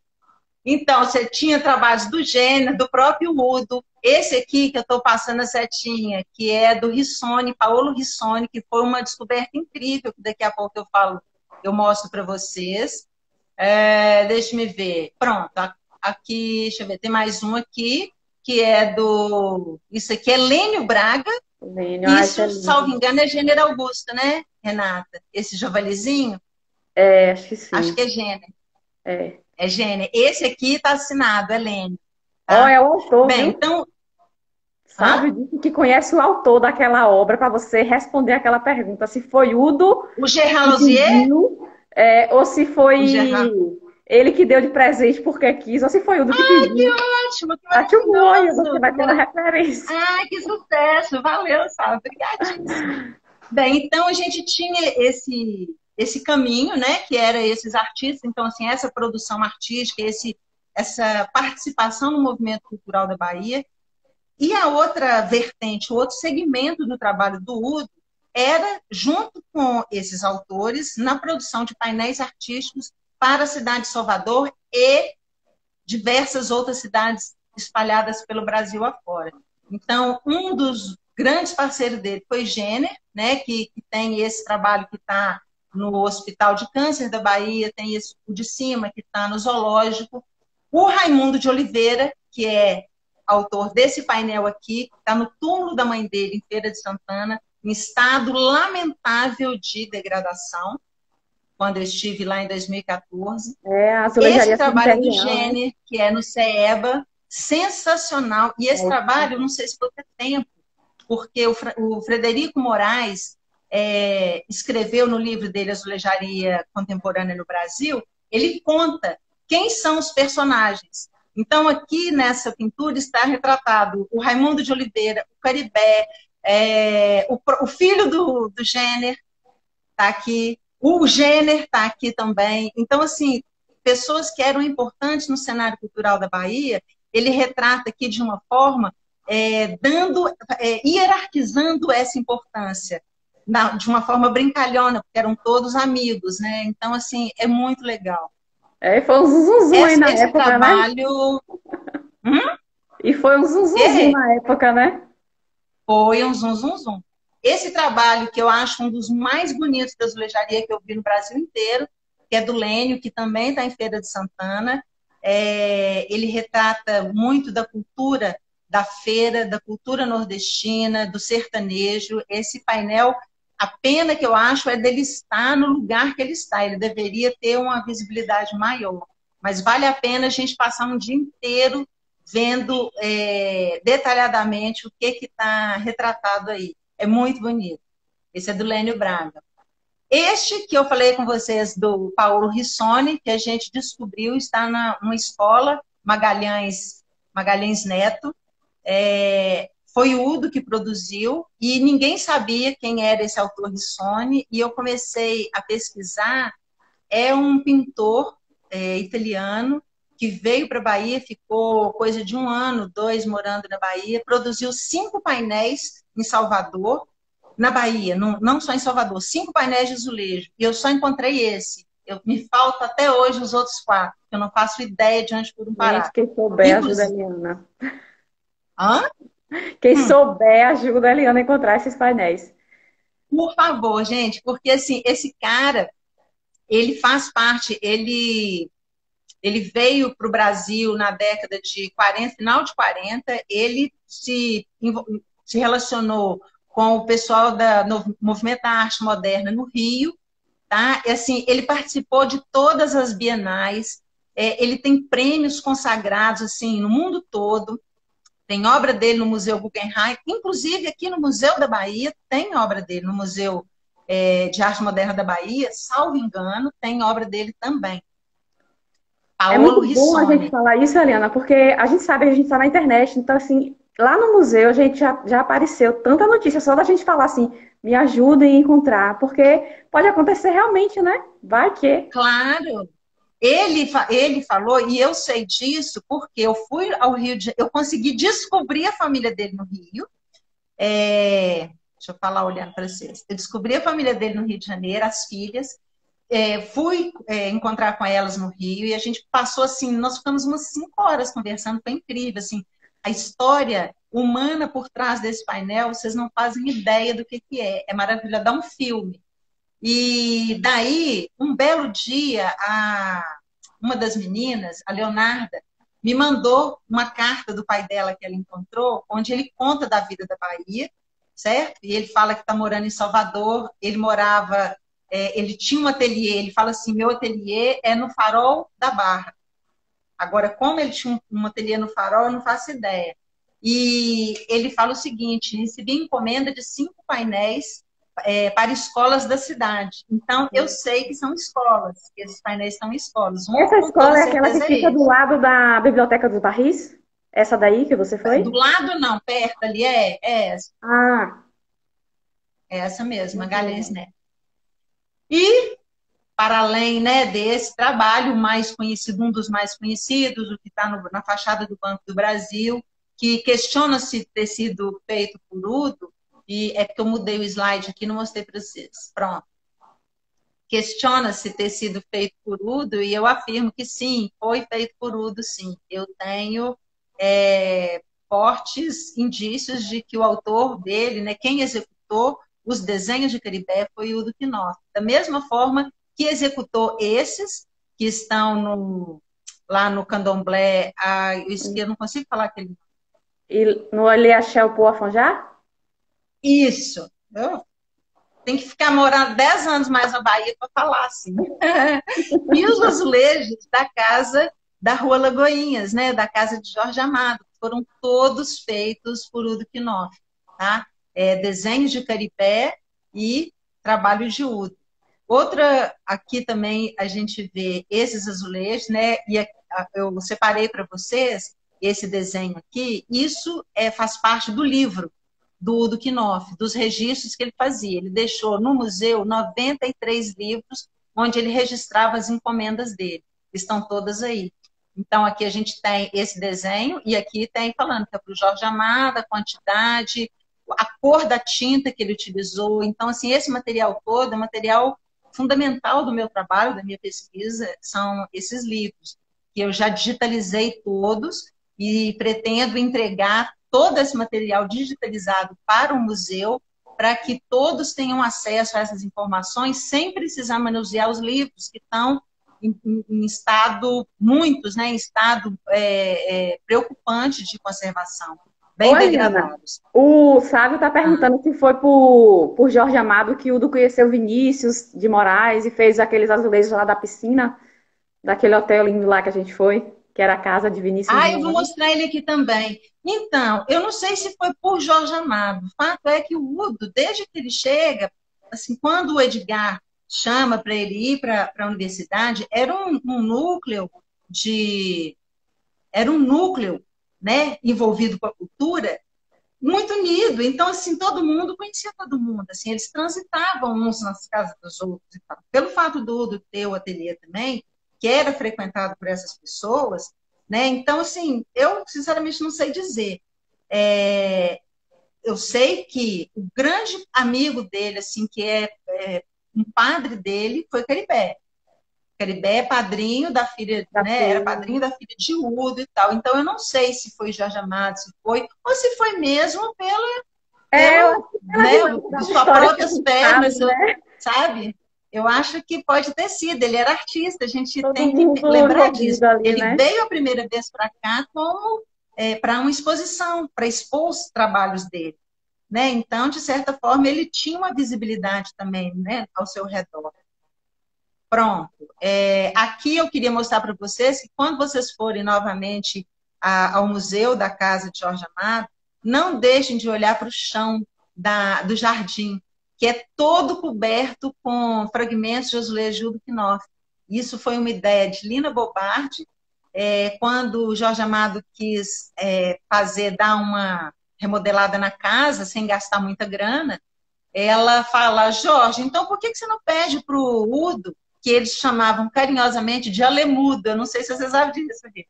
Então, você tinha trabalhos do Gênero, do próprio Udo. Esse aqui que eu estou passando a setinha, que é do Rissone, Paolo Rissone, que foi uma descoberta incrível, que daqui a pouco eu falo, eu mostro para vocês. Deixa eu me ver. Pronto, aqui, deixa eu ver, tem mais um aqui, que é do... Isso aqui é Lênio Braga. Lênio, ai, isso é Isso, salvo lindo. engano, é Gênero Augusto, né, Renata? Esse javalizinho, É, acho que acho sim. que é Gênero. É. É Gênero. Esse aqui está assinado, é Lênio, Ó, tá? é o autor, Bem, viu? então... Hã? Sabe, disse que conhece o autor daquela obra para você responder aquela pergunta, se foi Udo O Gerard que Lausier? pediu, ou se O foi Gerard... ele que deu de presente porque quis, ou se foi Udo que Ai, que pediu. ótimo, que Bate o olho, você maravilhoso! vai ter uma referência. Ai, que sucesso! Valeu, Sara, obrigadíssima. Bem, então a gente tinha esse caminho, né, que era esses artistas, então, assim, essa produção artística, essa participação no movimento cultural da Bahia. E a outra vertente, o outro segmento do trabalho do Udo era, junto com esses autores, na produção de painéis artísticos para a cidade de Salvador e diversas outras cidades espalhadas pelo Brasil afora. Então, um dos grandes parceiros dele foi Jenner, né, que tem esse trabalho que está no Hospital de Câncer da Bahia, tem esse o de cima, que está no Zoológico. O Raimundo de Oliveira, que é autor desse painel aqui, está no túmulo da mãe dele, em Feira de Santana, em estado lamentável de degradação, quando eu estive lá em 2014. É, a Esse azulejaria trabalho do cemiterial, né? Jenner, que é no CEEBA, sensacional. E esse trabalho, não sei se vou ter tempo, porque o Frederico Moraes escreveu no livro dele, Azulejaria Contemporânea no Brasil, ele conta quem são os personagens. Então, aqui nessa pintura está retratado o Raimundo de Oliveira, o Caribé, o filho do Jenner está aqui, o Jenner está aqui também. Então, assim, pessoas que eram importantes no cenário cultural da Bahia, ele retrata aqui de uma forma hierarquizando essa importância, de uma forma brincalhona, porque eram todos amigos, né? Então, assim, é muito legal. Foi um zunzunzum aí na Esse época, né? trabalho... E foi um zunzunzum É, na época, né? foi um zum, zum, zum. Esse trabalho, que eu acho um dos mais bonitos da azulejaria que eu vi no Brasil inteiro, que é do Lênio, que também está em Feira de Santana, ele retrata muito da cultura da feira, da cultura nordestina, do sertanejo. Esse painel, a pena que eu acho é dele estar no lugar que ele está. Ele deveria ter uma visibilidade maior. Mas vale a pena a gente passar um dia inteiro vendo detalhadamente o que está retratado aí. É muito bonito. Esse é do Lênio Braga. Este que eu falei com vocês, do Paulo Rissone, que a gente descobriu, está numa escola, Magalhães Neto. Foi o Udo que produziu, e ninguém sabia quem era esse autor Rissone, e eu comecei a pesquisar. É um pintor italiano, que veio para a Bahia, ficou coisa de 1 ano, 2 morando na Bahia, produziu 5 painéis em Salvador, na Bahia, não só em Salvador, 5 painéis de azulejo, e eu só encontrei esse. Me falta até hoje os outros 4, eu não faço ideia de onde foram Gente, parar. quem souber ajuda a Inclusive, Eliana. hã? Quem Hum, souber ajuda a Eliana a encontrar esses painéis. por favor, gente, porque assim, esse cara, ele faz parte, ele veio para o Brasil na década de 40, final de 40, ele se relacionou com o pessoal do movimento da arte moderna no Rio, tá? E, assim, ele participou de todas as bienais, ele tem prêmios consagrados assim no mundo todo, tem obra dele no Museu Guggenheim, inclusive aqui no Museu da Bahia tem obra dele, no Museu de Arte Moderna da Bahia, salvo engano, tem obra dele também. É Paolo muito bom a gente Rissone. falar isso, Eliana, porque a gente sabe que a gente está na internet, então, assim, lá no museu a gente já apareceu tanta notícia só da gente falar assim, me ajudem a encontrar, porque pode acontecer realmente, né? Vai que. Claro, ele falou, e eu sei disso porque eu fui ao Rio de Janeiro, eu consegui descobrir a família dele no Rio. Deixa eu falar olhando para vocês. Eu descobri a família dele no Rio de Janeiro, as filhas, fui encontrar com elas no Rio e a gente passou assim, nós ficamos umas 5 horas conversando, foi incrível, assim, a história humana por trás desse painel, vocês não fazem ideia do que é maravilhoso, dá um filme. E daí, um belo dia, uma das meninas, a Leonarda, me mandou uma carta do pai dela que ela encontrou, onde ele conta da vida da Bahia, certo? E ele fala que está morando em Salvador, ele morava, ele tinha um ateliê, ele fala assim, meu ateliê é no Farol da Barra. Agora, como ele tinha um ateliê no Farol, eu não faço ideia. E ele fala o seguinte, recebi encomenda de 5 painéis para escolas da cidade. Então, eu sei que são escolas, que esses painéis são escolas. Um, Essa com toda escola é aquela que certeza, é fica do esse. lado da Biblioteca dos Barris? Essa daí que você Do foi? lado, não, perto ali, Ah, é essa mesmo, muito Magalhães, bom. né? E, para além, né, desse trabalho mais conhecido, um dos mais conhecidos, o que está na fachada do Banco do Brasil, que questiona se ter sido feito por Udo, e é porque eu mudei o slide aqui, não mostrei para vocês. Pronto. Questiona se ter sido feito por Udo, e eu afirmo que sim, foi feito por Udo, sim. Eu tenho fortes indícios de que o autor dele, né, quem executou os desenhos de Caribé foi Udo Quinoff. Da mesma forma que executou esses que estão lá no Candomblé, eu não consigo falar aquele. E no Eliachel Poafongá? Isso. Tem que ficar morando 10 anos mais na Bahia para falar assim. E os azulejos da casa da Rua Lagoinhas, né, da casa de Jorge Amado, foram todos feitos por Udo Quinoff, tá? Desenhos de Caripé e trabalho de Udo. Outra, aqui também a gente vê esses azulejos, né? E eu separei para vocês esse desenho aqui. Isso faz parte do livro do Knopf, dos registros que ele fazia. Ele deixou no museu 93 livros onde ele registrava as encomendas dele. Estão todas aí. Então, aqui a gente tem esse desenho, e aqui tem falando que é para o Jorge Amado, a quantidade, a cor da tinta que ele utilizou. Então, assim, esse material todo é material fundamental do meu trabalho, da minha pesquisa, são esses livros, que eu já digitalizei todos e pretendo entregar todo esse material digitalizado para o museu, para que todos tenham acesso a essas informações sem precisar manusear os livros que estão em estado, muitos, né, em estado preocupante de conservação, Ô, bem Eliana, degradados. o Sávio tá perguntando se foi por Jorge Amado que o Udo conheceu Vinícius de Moraes e fez aqueles azulejos lá da piscina, daquele hotel lindo lá que a gente foi, que era a casa de Vinícius de Eu vou Moraes. mostrar ele aqui também. Então, eu não sei se foi por Jorge Amado. O fato é que o Udo, desde que ele chega, assim, quando o Edgar chama para ele ir para a universidade, era um núcleo, né, envolvido com a cultura, muito unido. Então, assim, todo mundo conhecia todo mundo. Assim, eles transitavam uns nas casas dos outros. E tal. Pelo fato do Udo ter o ateliê também, que era frequentado por essas pessoas, né? Então, assim, eu sinceramente não sei dizer. Eu sei que o grande amigo dele, assim, que é um padre dele, foi Caribé. Caribé é padrinho da filha, Da né? Era filha. padrinho da filha de Udo e tal. Então eu não sei se foi Jorge Amado, se foi, ou se foi mesmo Eu pelo, acho que pela né, dinâmica das sua histórias que a próprias gente sabe, pernas, né? sabe? Eu acho que pode ter sido. Ele era artista, a gente Todo tem que mundo lembrar disso. envolvido ali, Ele né? veio a primeira vez para cá como para uma exposição, para expor os trabalhos dele, né? Então, de certa forma, ele tinha uma visibilidade também, né, ao seu redor. Pronto. Aqui eu queria mostrar para vocês que quando vocês forem novamente ao Museu da Casa de Jorge Amado, não deixem de olhar para o chão do jardim, que é todo coberto com fragmentos de azulejo do Knopf. Isso foi uma ideia de Lina Bobardi, quando o Jorge Amado quis dar uma remodelada na casa, sem gastar muita grana, ela fala, Jorge, então por que você não pede para o Udo, que eles chamavam carinhosamente de Alemudo, eu não sei se você sabe disso aqui.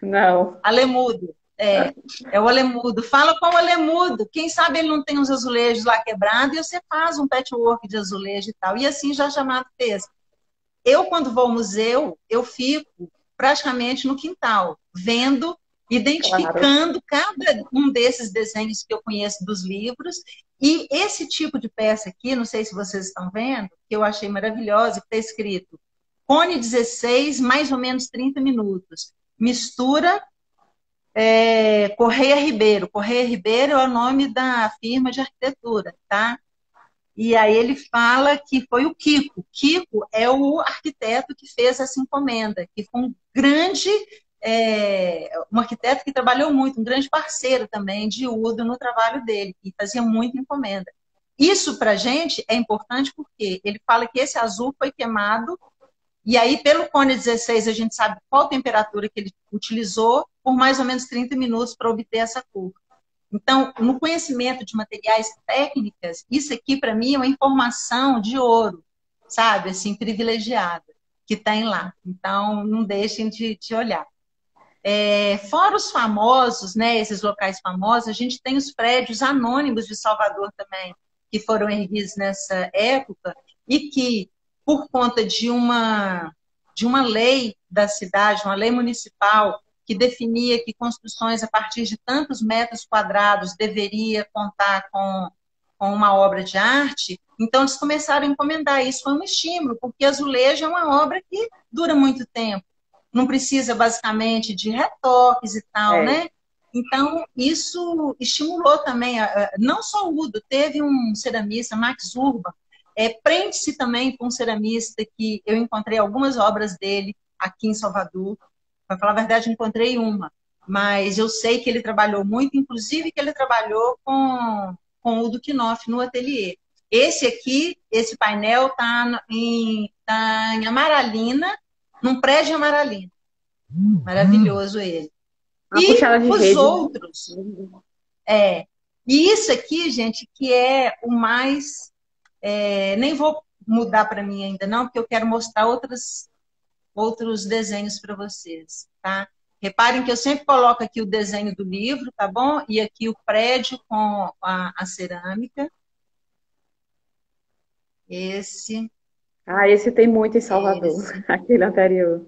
Não. Alemudo, é o Alemudo. Fala com o Alemudo, quem sabe ele não tem uns azulejos lá quebrados e você faz um patchwork de azulejo e tal. E assim já chamado fez. Eu, quando vou ao museu, eu fico praticamente no quintal, vendo, Claro. identificando cada um desses desenhos que eu conheço dos livros. E esse tipo de peça aqui, não sei se vocês estão vendo, que eu achei maravilhosa, que está escrito Cone 16, mais ou menos 30 minutos. Mistura Correia Ribeiro. Correia Ribeiro é o nome da firma de arquitetura, tá? E aí ele fala que foi o Kiko. Kiko é o arquiteto que fez essa encomenda, que foi um arquiteto que trabalhou muito, um grande parceiro também de Udo no trabalho dele, que fazia muita encomenda. Isso para a gente é importante porque ele fala que esse azul foi queimado, e aí pelo Cone 16 a gente sabe qual temperatura que ele utilizou por mais ou menos 30 minutos para obter essa cor. Então, no conhecimento de materiais técnicas, isso aqui, para mim, é uma informação de ouro, sabe? Assim, privilegiada, que tem lá. Então, não deixem de olhar. Fora os famosos, né, esses locais famosos, a gente tem os prédios anônimos de Salvador também, que foram erguidos nessa época e que, por conta de uma lei da cidade, uma lei municipal, que definia que construções a partir de tantos metros quadrados deveria contar com uma obra de arte, então eles começaram a encomendar. Isso foi um estímulo, porque azulejo é uma obra que dura muito tempo. Não precisa, basicamente, de retoques e tal, É. né? Então, isso estimulou também, não só o Udo, teve um ceramista, Max Urban, prende-se também com um ceramista que eu encontrei algumas obras dele aqui em Salvador. Para falar a verdade, encontrei uma, mas eu sei que ele trabalhou muito, inclusive que ele trabalhou com o Udo Knopf no ateliê. Esse aqui, esse painel está em Amaralina, num prédio em Amaralina. Maravilhoso ele. Uma E puxada de os rede, né? outros, e isso aqui, gente, que é o mais, nem vou mudar para mim ainda não, porque eu quero mostrar outros desenhos para vocês, tá? Reparem que eu sempre coloco aqui o desenho do livro, tá bom? E aqui o prédio com a cerâmica. Esse, Esse tem muito em Salvador, esse. aquele anterior.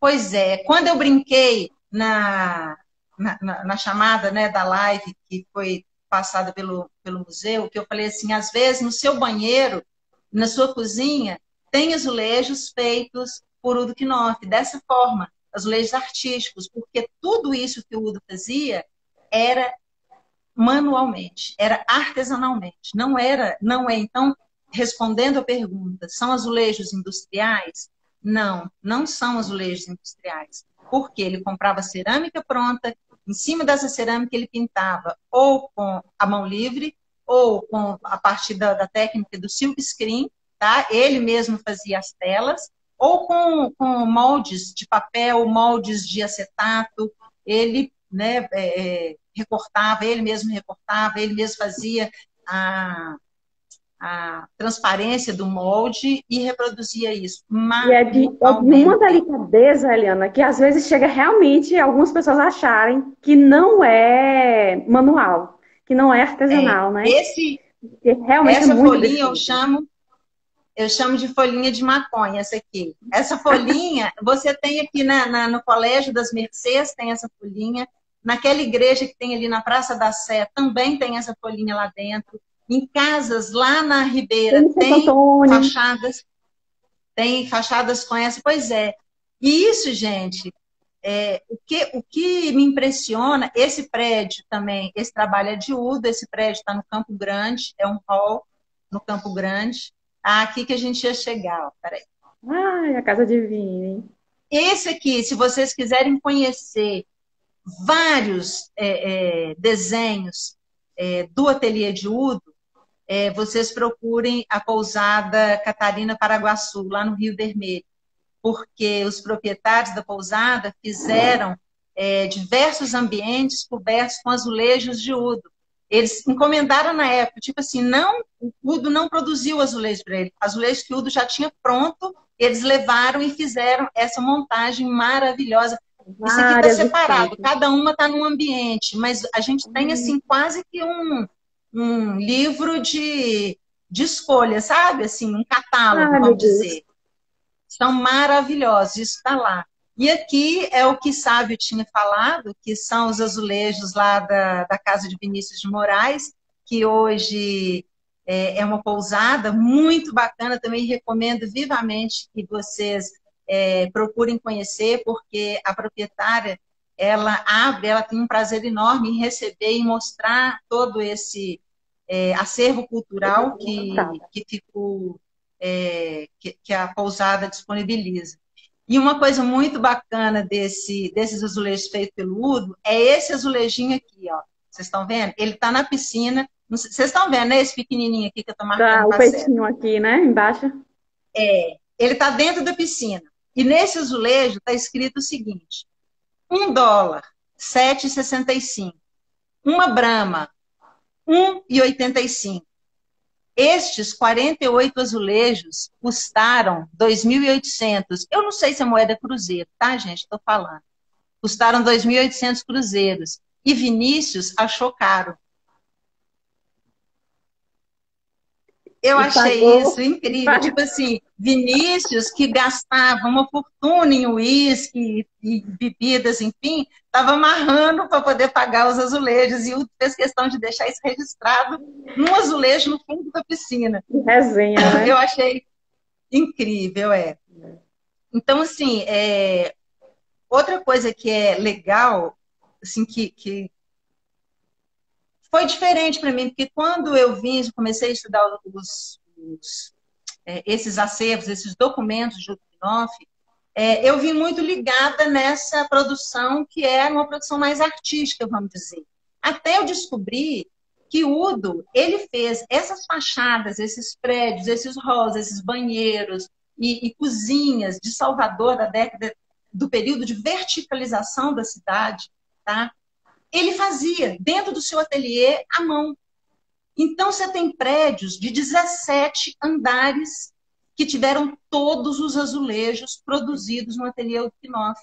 Pois é, quando eu brinquei na chamada, né, da live que foi passada pelo museu, que eu falei assim, às vezes no seu banheiro, na sua cozinha, tem azulejos feitos por Udo Knopf, dessa forma, azulejos artísticos, porque tudo isso que o Udo fazia era manualmente, era artesanalmente, não é. Então, respondendo a pergunta, são azulejos industriais? Não, não são azulejos industriais. Porque ele comprava cerâmica pronta, em cima dessa cerâmica ele pintava ou com a mão livre, ou com a partir da técnica do silk screen, tá? Ele mesmo fazia as telas, ou com moldes de papel, moldes de acetato, ele, né, ele mesmo fazia a transparência do molde e reproduzia isso E é de uma manualmente. delicadeza, Eliana, que às vezes chega realmente algumas pessoas acharem que não é manual, que não é artesanal, né? Esse, Que realmente é essa muito folhinha perfeito. Eu chamo de folhinha de maconha, essa aqui. Essa folhinha, você tem aqui no Colégio das Mercês, tem essa folhinha. Naquela igreja que tem ali na Praça da Sé, também tem essa folhinha lá dentro. Em casas lá na Ribeira, Tem Santo Antônio. tem fachadas com essa. Pois é. E isso, gente, o que me impressiona, esse prédio também, esse trabalho é de Udo, esse prédio está no Campo Grande, é um hall no Campo Grande. Aqui que a gente ia chegar, ó, peraí. Ai, a casa divina, hein? Esse aqui, se vocês quiserem conhecer vários desenhos do ateliê de Udo, vocês procurem a pousada Catarina Paraguaçu, lá no Rio Vermelho, porque os proprietários da pousada fizeram diversos ambientes cobertos com azulejos de Udo. Eles encomendaram na época, tipo assim, o Udo não produziu azulejo para ele. Azulejos que o Udo já tinha pronto, eles levaram e fizeram essa montagem maravilhosa. Isso aqui está separado, cada uma está num ambiente, mas a gente tem assim quase que um livro de escolha, sabe? Assim, um catálogo, vamos dizer. São maravilhosos, isso está lá. E aqui é o que Sávio tinha falado, que são os azulejos lá da casa de Vinícius de Moraes, que hoje é uma pousada muito bacana, também recomendo vivamente que vocês procurem conhecer, porque a proprietária, ela tem um prazer enorme em receber e mostrar todo esse acervo cultural que ficou, que a pousada disponibiliza. E uma coisa muito bacana desses azulejos feitos pelo Udo é esse azulejinho aqui, ó. Vocês estão vendo? Ele está na piscina. Vocês estão vendo, né? Esse pequenininho aqui que eu estou marcando. O peitinho aqui, né? Embaixo. Ele está dentro da piscina. E nesse azulejo está escrito o seguinte: $1, 7,65. Uma Brahma, 1,85. Estes 48 azulejos custaram 2.800. Eu não sei se a moeda é cruzeiro, tá, gente? Estou falando. Custaram 2.800 cruzeiros. E Vinícius achou caro. Eu achei isso incrível. Tipo assim, Vinícius, que gastava uma fortuna em uísque e bebidas, enfim, estava amarrando para poder pagar os azulejos. E o fez questão de deixar isso registrado num azulejo no fundo da piscina. Resenha, né? Eu achei incrível, Então, assim, outra coisa que é legal, assim, que foi diferente para mim, porque quando eu comecei a estudar esses acervos, esses documentos de Udinov, eu vim muito ligada nessa produção que era uma produção mais artística, vamos dizer. Até eu descobri que Udo, ele fez essas fachadas, esses prédios, esses halls, esses banheiros e cozinhas de Salvador do período de verticalização da cidade, tá? Ele fazia dentro do seu ateliê à mão. Então, você tem prédios de 17 andares que tiveram todos os azulejos produzidos no ateliê Udinov,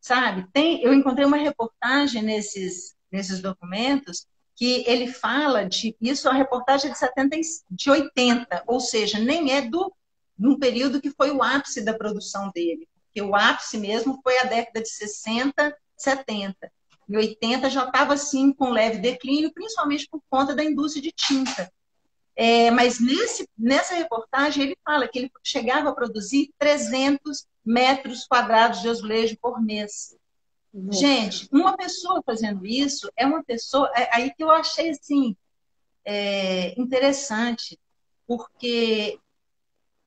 sabe? Eu encontrei uma reportagem nesses documentos que ele fala isso é uma reportagem de 80, ou seja, nem é num período que foi o ápice da produção dele, porque o ápice mesmo foi a década de 60, 70. Em 80 já estava assim com leve declínio, principalmente por conta da indústria de tinta. Mas nessa reportagem ele fala que ele chegava a produzir 300 metros quadrados de azulejo por mês. Nossa. Gente, uma pessoa fazendo isso é uma pessoa... Aí que eu achei assim, interessante, porque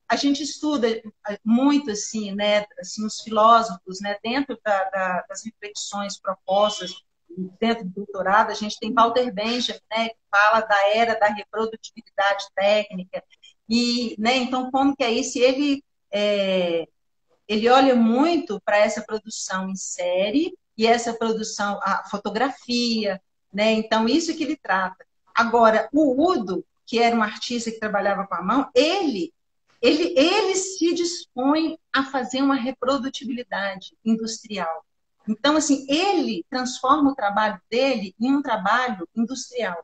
a gente estuda muito assim, né, assim, os filósofos, né, dentro das reflexões propostas dentro do doutorado, a gente tem Walter Benjamin, né, que fala da era da reprodutibilidade técnica e, né, então como que é isso? E ele olha muito para essa produção em série e essa produção, a fotografia, né, então isso que ele trata. Agora, o Udo, que era um artista que trabalhava com a mão, ele se dispõe a fazer uma reprodutibilidade industrial. Então, assim, ele transforma o trabalho dele em um trabalho industrial.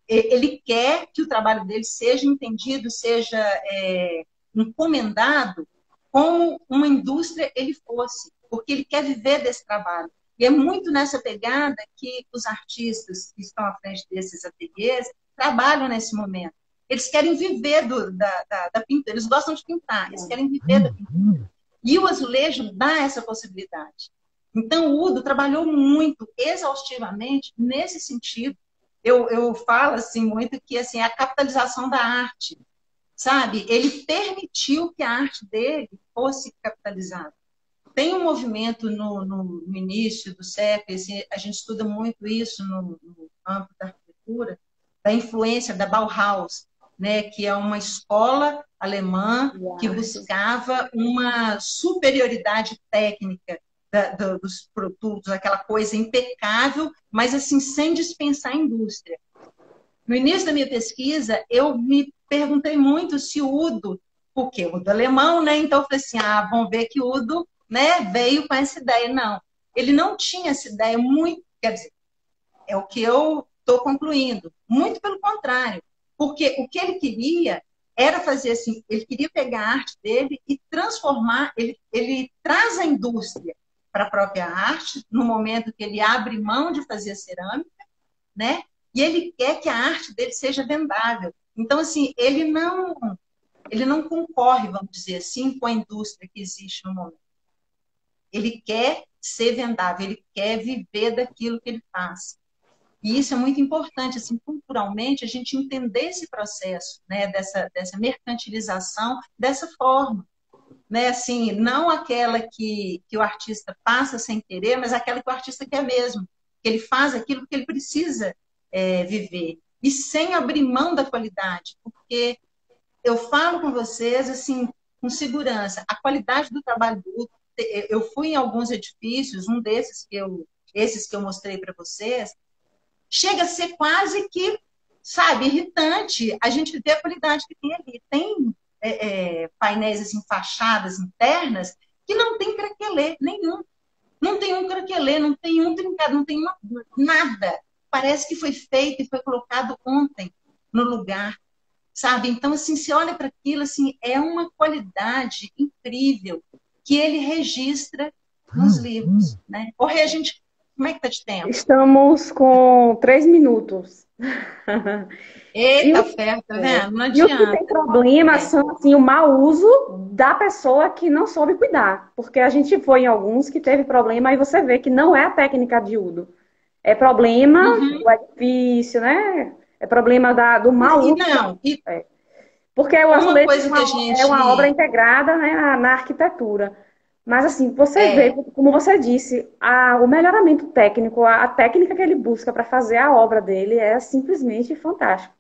ele quer que o trabalho dele seja entendido, seja encomendado como uma indústria ele fosse, porque ele quer viver desse trabalho. E é muito nessa pegada que os artistas que estão à frente desses ateliês trabalham nesse momento. Eles querem viver da pintura, eles gostam de pintar, eles querem viver da pintura. E o azulejo dá essa possibilidade. Então, o Udo trabalhou muito, exaustivamente, nesse sentido. Eu falo assim, muito que assim, a capitalização da arte, sabe? Ele permitiu que a arte dele fosse capitalizada. Tem um movimento no início do século, assim, a gente estuda muito isso no âmbito da arquitetura, da influência da Bauhaus, né, que é uma escola alemã que buscava uma superioridade técnica dos produtos, aquela coisa impecável, mas assim sem dispensar a indústria. No início da minha pesquisa, eu me perguntei muito se o Udo, porque o Udo é alemão, né? Então eu falei assim, vamos ver que o Udo, né, veio com essa ideia. Não, ele não tinha essa ideia muito, quer dizer, é o que eu estou concluindo. Muito pelo contrário, porque o que ele queria era fazer assim, ele queria pegar a arte dele e transformar, ele traz a indústria para a própria arte, no momento que ele abre mão de fazer cerâmica, né? E ele quer que a arte dele seja vendável. Então, assim, ele não concorre, vamos dizer assim, com a indústria que existe no momento. Ele quer ser vendável, ele quer viver daquilo que ele faz. E isso é muito importante, assim, culturalmente, a gente entender esse processo, né, dessa mercantilização dessa forma. Né, assim, não aquela que o artista passa sem querer, mas aquela que o artista quer mesmo. Que ele faz aquilo que ele precisa viver. E sem abrir mão da qualidade. Porque eu falo com vocês, assim, com segurança, a qualidade do trabalho do Udo, eu fui em alguns edifícios, um desses esses que eu mostrei para vocês, chega a ser quase que, sabe, irritante a gente ver a qualidade que tem ali. Tem painéis, assim, fachadas internas que não tem craquelê nenhum. Não tem um craquelê, não tem um trincado, não tem nada. Parece que foi feito e foi colocado ontem no lugar, sabe? Então, assim, se olha para aquilo, assim, é uma qualidade incrível que ele registra nos livros, né? Jorge, a gente, como é que tá de tempo? Estamos com 3 minutos. Eita, ferro, tá vendo? Não E o que adianta. tem problema são assim, o mau uso da pessoa que não soube cuidar. Porque a gente foi em alguns que teve problema e você vê que não é a técnica de Udo. É problema do edifício, né? É problema do mau E uso. não, e Porque o uma azulejo coisa que a é uma obra gente... integrada, né, na arquitetura. Mas, assim, você vê, como você disse, o melhoramento técnico, a técnica que ele busca para fazer a obra dele é simplesmente fantástico.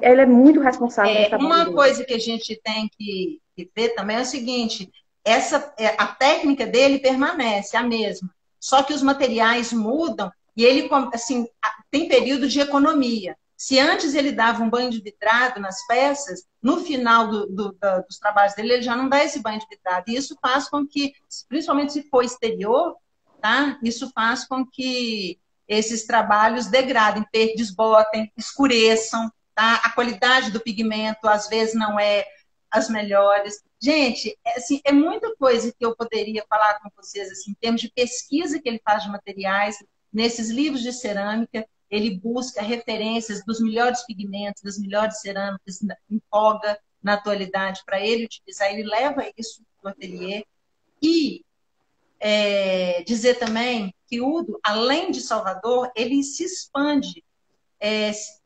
Ele é muito responsável pelo trabalho Uma dele. coisa que a gente tem que ver também é o seguinte, a técnica dele permanece a mesma, só que os materiais mudam e ele, assim, tem período de economia. Se antes ele dava um banho de vidrado nas peças, no final dos trabalhos dele, ele já não dá esse banho de vidrado. E isso faz com que, principalmente se for exterior, tá? Isso faz com que esses trabalhos degradem, desbotem, escureçam, tá? A qualidade do pigmento, às vezes, não é as melhores. Gente, assim, é muita coisa que eu poderia falar com vocês, assim, em termos de pesquisa que ele faz de materiais. Nesses livros de cerâmica, ele busca referências dos melhores pigmentos, das melhores cerâmicas em voga na atualidade para ele utilizar. Ele leva isso para o ateliê. E dizer também que Udo, além de Salvador, ele se expande.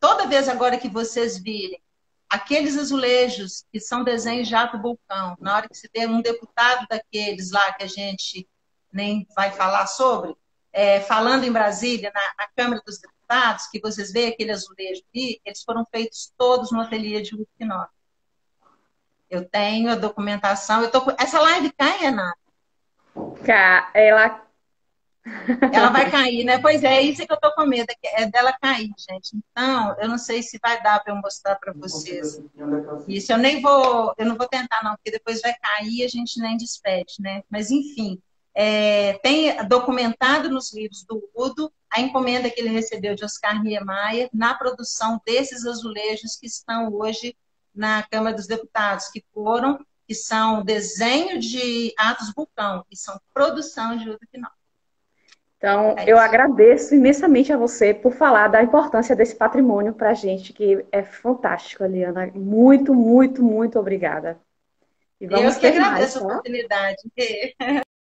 Toda vez agora que vocês virem aqueles azulejos que são desenhos de ato vulcão, na hora que se vê um deputado daqueles lá que a gente nem vai falar sobre, falando em Brasília, na Câmara dos Deputados, que vocês veem aquele azulejo ali, eles foram feitos todos no ateliê de Udo Pinot. Eu tenho a documentação. Essa live cai, Renata? Ela vai cair, né? Pois é isso que eu tô com medo, é dela cair, gente. Então, eu não sei se vai dar para eu mostrar para vocês. Isso eu não vou tentar não, porque depois vai cair e a gente nem despede, né? Mas enfim, tem documentado nos livros do Udo a encomenda que ele recebeu de Oscar Niemeyer na produção desses azulejos que estão hoje na Câmara dos Deputados, que são desenho de Atos Vulcão, que são produção de Udo Quinóquio. Então, eu agradeço imensamente a você por falar da importância desse patrimônio para a gente, que é fantástico, Eliana. Muito, muito, muito obrigada. E vamos eu que agradeço a oportunidade.